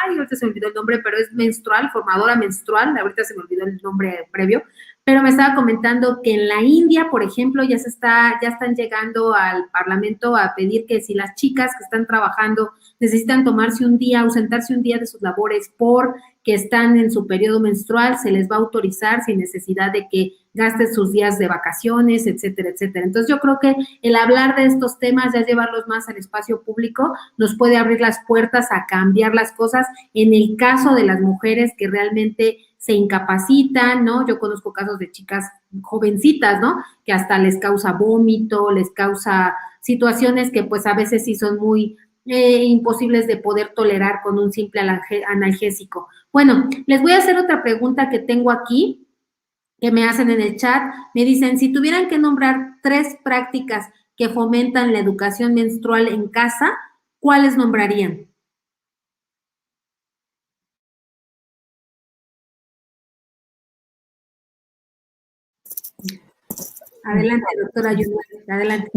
ay, ahorita se me olvidó el nombre, pero es menstrual, formadora menstrual, ahorita se me olvidó el nombre previo, pero me estaba comentando que en la India, por ejemplo, ya están llegando al Parlamento a pedir que si las chicas que están trabajando necesitan tomarse un día, ausentarse un día de sus labores porque están en su periodo menstrual, se les va a autorizar sin necesidad de que gasten sus días de vacaciones, etcétera, etcétera. Entonces yo creo que el hablar de estos temas, ya llevarlos más al espacio público, nos puede abrir las puertas a cambiar las cosas en el caso de las mujeres que realmente se incapacitan, ¿no? Yo conozco casos de chicas jovencitas, ¿no? Que hasta les causa vómito, les causa situaciones que pues a veces sí son muy imposibles de poder tolerar con un simple analgésico. Bueno, les voy a hacer otra pregunta que tengo aquí, que me hacen en el chat. Me dicen, si tuvieran que nombrar 3 prácticas que fomentan la educación menstrual en casa, ¿cuáles nombrarían? Adelante, doctora Junet, adelante.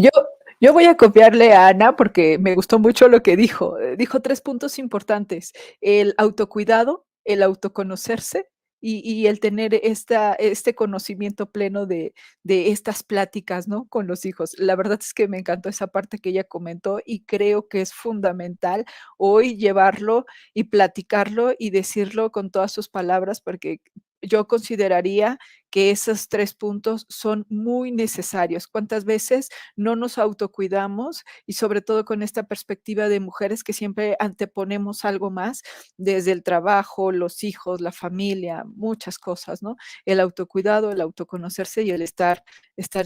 Yo voy a copiarle a Ana porque me gustó mucho lo que dijo. Dijo 3 puntos importantes: el autocuidado, el autoconocerse y el tener este conocimiento pleno de estas pláticas, ¿no? Con los hijos. La verdad es que me encantó esa parte que ella comentó y creo que es fundamental hoy llevarlo y platicarlo y decirlo con todas sus palabras, porque yo consideraría que esos 3 puntos son muy necesarios. ¿Cuántas veces no nos autocuidamos? Y sobre todo con esta perspectiva de mujeres que siempre anteponemos algo más, desde el trabajo, los hijos, la familia, muchas cosas, ¿no? El autocuidado, el autoconocerse y el estar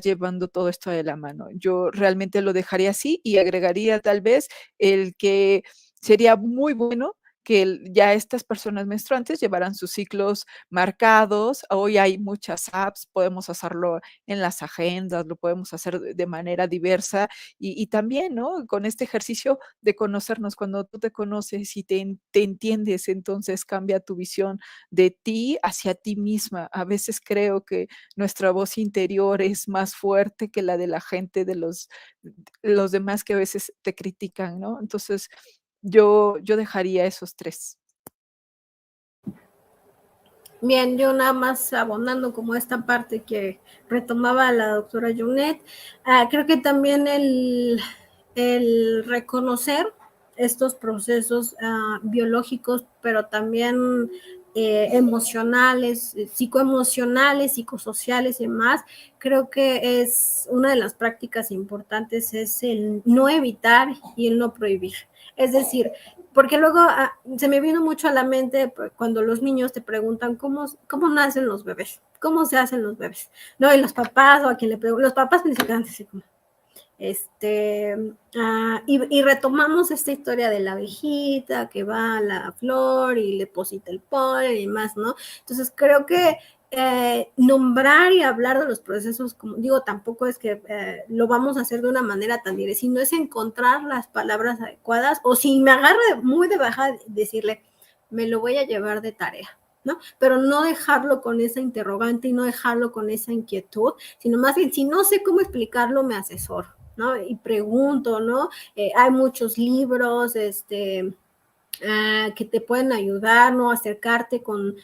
llevando todo esto de la mano. Yo realmente lo dejaría así y agregaría tal vez el que sería muy bueno que ya estas personas menstruantes llevaran sus ciclos marcados. Hoy hay muchas apps, podemos hacerlo en las agendas, lo podemos hacer de manera diversa y también, ¿no? Con este ejercicio de conocernos, cuando tú te conoces y te entiendes, entonces cambia tu visión de ti hacia ti misma. A veces creo que nuestra voz interior es más fuerte que la de la gente, de los demás que a veces te critican, ¿no? Entonces, yo dejaría esos 3. Bien, yo nada más abonando como esta parte que retomaba la doctora Junet, creo que también el reconocer estos procesos biológicos, pero también emocionales, psicoemocionales, psicosociales y demás, creo que es una de las prácticas importantes, es el no evitar y el no prohibir. Es decir, porque luego se me vino mucho a la mente cuando los niños te preguntan cómo nacen los bebés, cómo se hacen los bebés, ¿no? Y los papás, o a quien le preguntan, los papás principalmente así como, y retomamos esta historia de la abejita que va a la flor y le deposita el polen y más, ¿no? Entonces creo que nombrar y hablar de los procesos, como digo, tampoco es que lo vamos a hacer de una manera tan directa, sino es encontrar las palabras adecuadas, o si me agarra muy de baja, decirle, me lo voy a llevar de tarea, ¿no? Pero no dejarlo con esa interrogante y no dejarlo con esa inquietud, sino más bien, si no sé cómo explicarlo, me asesoro, ¿no? Y pregunto, ¿no? Hay muchos libros, que te pueden ayudar, ¿no? Acercarte con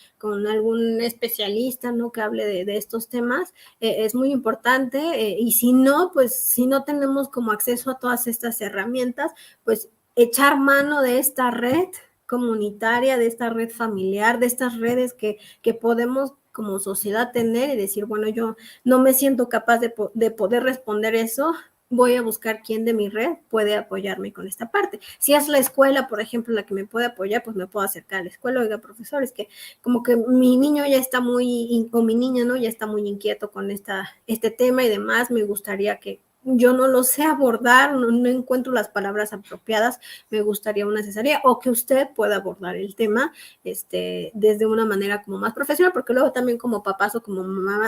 algún especialista, ¿no? Que hable de estos temas, es muy importante, y si no, pues si no tenemos como acceso a todas estas herramientas, pues echar mano de esta red comunitaria, de esta red familiar, de estas redes que podemos como sociedad tener y decir, bueno, yo no me siento capaz de poder responder eso, voy a buscar quién de mi red puede apoyarme con esta parte. Si es la escuela, por ejemplo, la que me puede apoyar, pues me puedo acercar a la escuela. Oiga, profesores, que como que mi niño ya está muy, o mi niña, ¿no? Ya está muy inquieto con este tema y demás, me gustaría que yo no lo sé abordar, no encuentro las palabras apropiadas, me gustaría una asesoría o que usted pueda abordar el tema desde una manera como más profesional, porque luego también como papás o como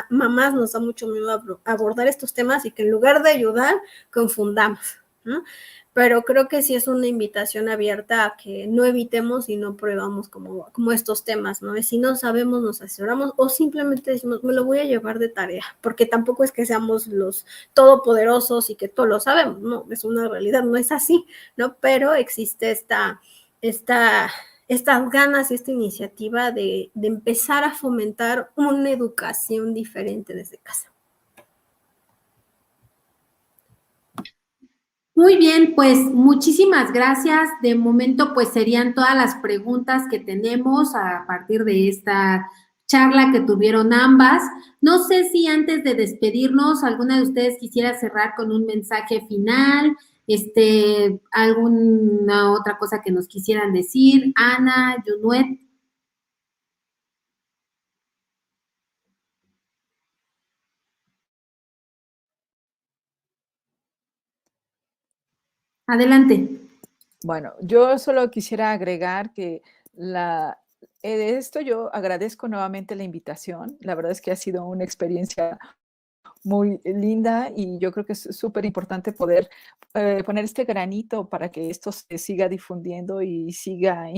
mamás nos da mucho miedo abordar estos temas y que en lugar de ayudar, confundamos, ¿no? Pero creo que sí es una invitación abierta a que no evitemos y no probamos como estos temas, ¿no? Si no sabemos, nos asesoramos o simplemente decimos, me lo voy a llevar de tarea, porque tampoco es que seamos los todopoderosos y que todo lo sabemos, no, es una realidad, no es así, ¿no? Pero existe estas ganas y esta iniciativa de empezar a fomentar una educación diferente desde casa. Muy bien, pues muchísimas gracias. De momento, pues serían todas las preguntas que tenemos a partir de esta charla que tuvieron ambas. No sé si antes de despedirnos, alguna de ustedes quisiera cerrar con un mensaje final, alguna otra cosa que nos quisieran decir. Ana, Junuet. Adelante. Bueno, yo solo quisiera agregar que de esto yo agradezco nuevamente la invitación. La verdad es que ha sido una experiencia muy linda y yo creo que es súper importante poder poner este granito para que esto se siga difundiendo y siga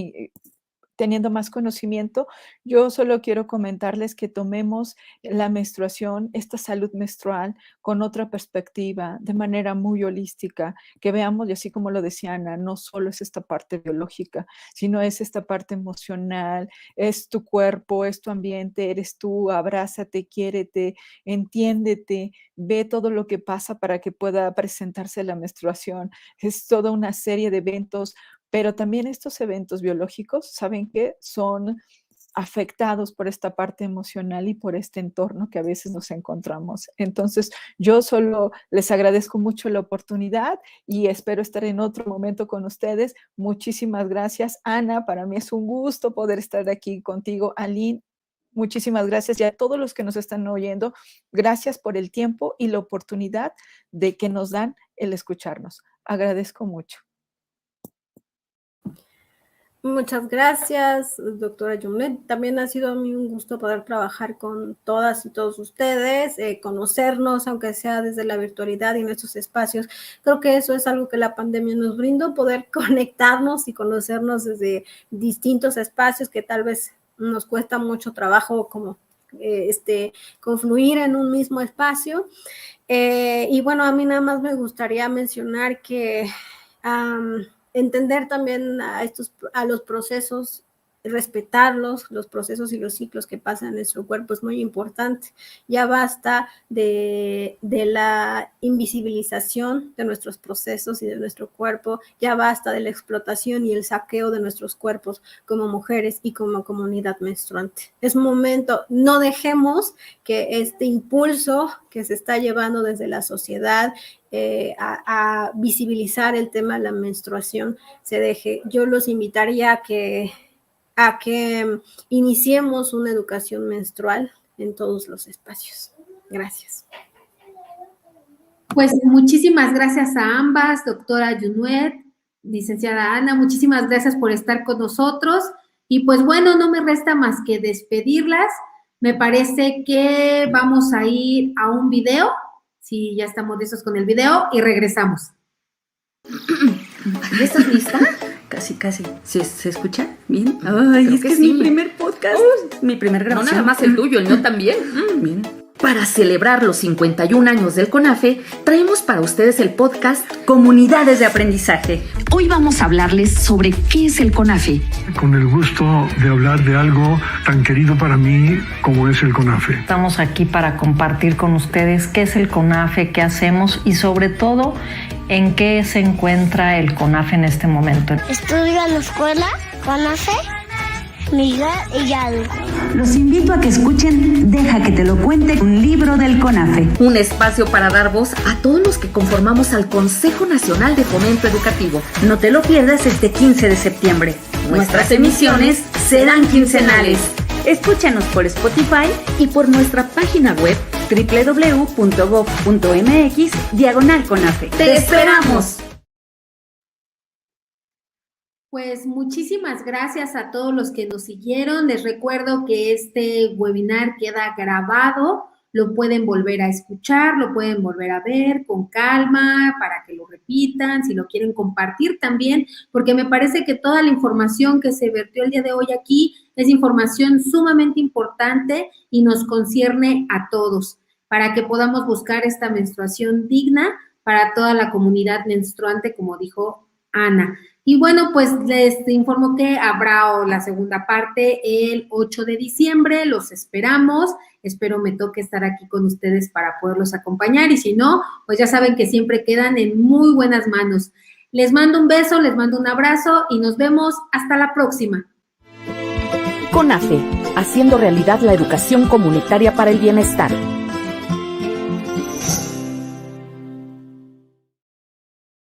teniendo más conocimiento. Yo solo quiero comentarles que tomemos la menstruación, esta salud menstrual, con otra perspectiva, de manera muy holística, que veamos, y así como lo decía Ana, no solo es esta parte biológica, sino es esta parte emocional, es tu cuerpo, es tu ambiente, eres tú, abrázate, quiérete, entiéndete, ve todo lo que pasa para que pueda presentarse la menstruación. Es toda una serie de eventos, pero también estos eventos biológicos, ¿saben qué? Son afectados por esta parte emocional y por este entorno que a veces nos encontramos. Entonces, yo solo les agradezco mucho la oportunidad y espero estar en otro momento con ustedes. Muchísimas gracias, Ana. Para mí es un gusto poder estar aquí contigo, Aline. Muchísimas gracias y a todos los que nos están oyendo, gracias por el tiempo y la oportunidad de que nos dan el escucharnos. Agradezco mucho. Muchas gracias, doctora Junuet. También ha sido a mí un gusto poder trabajar con todas y todos ustedes, conocernos, aunque sea desde la virtualidad y en estos espacios. Creo que eso es algo que la pandemia nos brindó, poder conectarnos y conocernos desde distintos espacios que tal vez nos cuesta mucho trabajo como confluir en un mismo espacio. Y bueno, a mí nada más me gustaría mencionar que entender también a los procesos, respetarlos, los procesos y los ciclos que pasan en nuestro cuerpo es muy importante. Ya basta de la invisibilización de nuestros procesos y de nuestro cuerpo, ya basta de la explotación y el saqueo de nuestros cuerpos como mujeres y como comunidad menstruante. Es momento, no dejemos que este impulso que se está llevando desde la sociedad a visibilizar el tema de la menstruación se deje. Yo los invitaría a que iniciemos una educación menstrual en todos los espacios. Gracias. Pues muchísimas gracias a ambas, doctora Junuet, licenciada Ana, muchísimas gracias por estar con nosotros. Y pues bueno, no me resta más que despedirlas. Me parece que vamos a ir a un video. Sí, ya estamos listos con el video y regresamos. ¿Ya estás lista? Casi. ¿Se escucha bien? Ay, es que es mi primer podcast. Mi primer grabación. No nada más el tuyo, el mío también. Bien. Para celebrar los 51 años del CONAFE, traemos para ustedes el podcast Comunidades de Aprendizaje. Hoy vamos a hablarles sobre qué es el CONAFE. Con el gusto de hablar de algo tan querido para mí como es el CONAFE. Estamos aquí para compartir con ustedes qué es el CONAFE, qué hacemos y sobre todo ¿En qué se encuentra el CONAFE en este momento? Estudio en la escuela, CONAFE, Miguel Hidalgo. Los invito a que escuchen Deja que te lo cuente, un libro del CONAFE. Un espacio para dar voz a todos los que conformamos al Consejo Nacional de Fomento Educativo. No te lo pierdas este 15 de septiembre. Nuestras emisiones serán quincenales. Escúchanos por Spotify y por nuestra página web www.gov.mx/CONAFE. ¡Te esperamos! Pues muchísimas gracias a todos los que nos siguieron. Les recuerdo que este webinar queda grabado, lo pueden volver a escuchar, lo pueden volver a ver con calma para que lo repitan, si lo quieren compartir también, porque me parece que toda la información que se vertió el día de hoy aquí es información sumamente importante y nos concierne a todos para que podamos buscar esta menstruación digna para toda la comunidad menstruante, como dijo Ana. Y bueno, pues les informo que habrá la segunda parte el 8 de diciembre, los esperamos, espero me toque estar aquí con ustedes para poderlos acompañar y si no, pues ya saben que siempre quedan en muy buenas manos. Les mando un beso, les mando un abrazo y nos vemos hasta la próxima. CONAFE, haciendo realidad la educación comunitaria para el bienestar.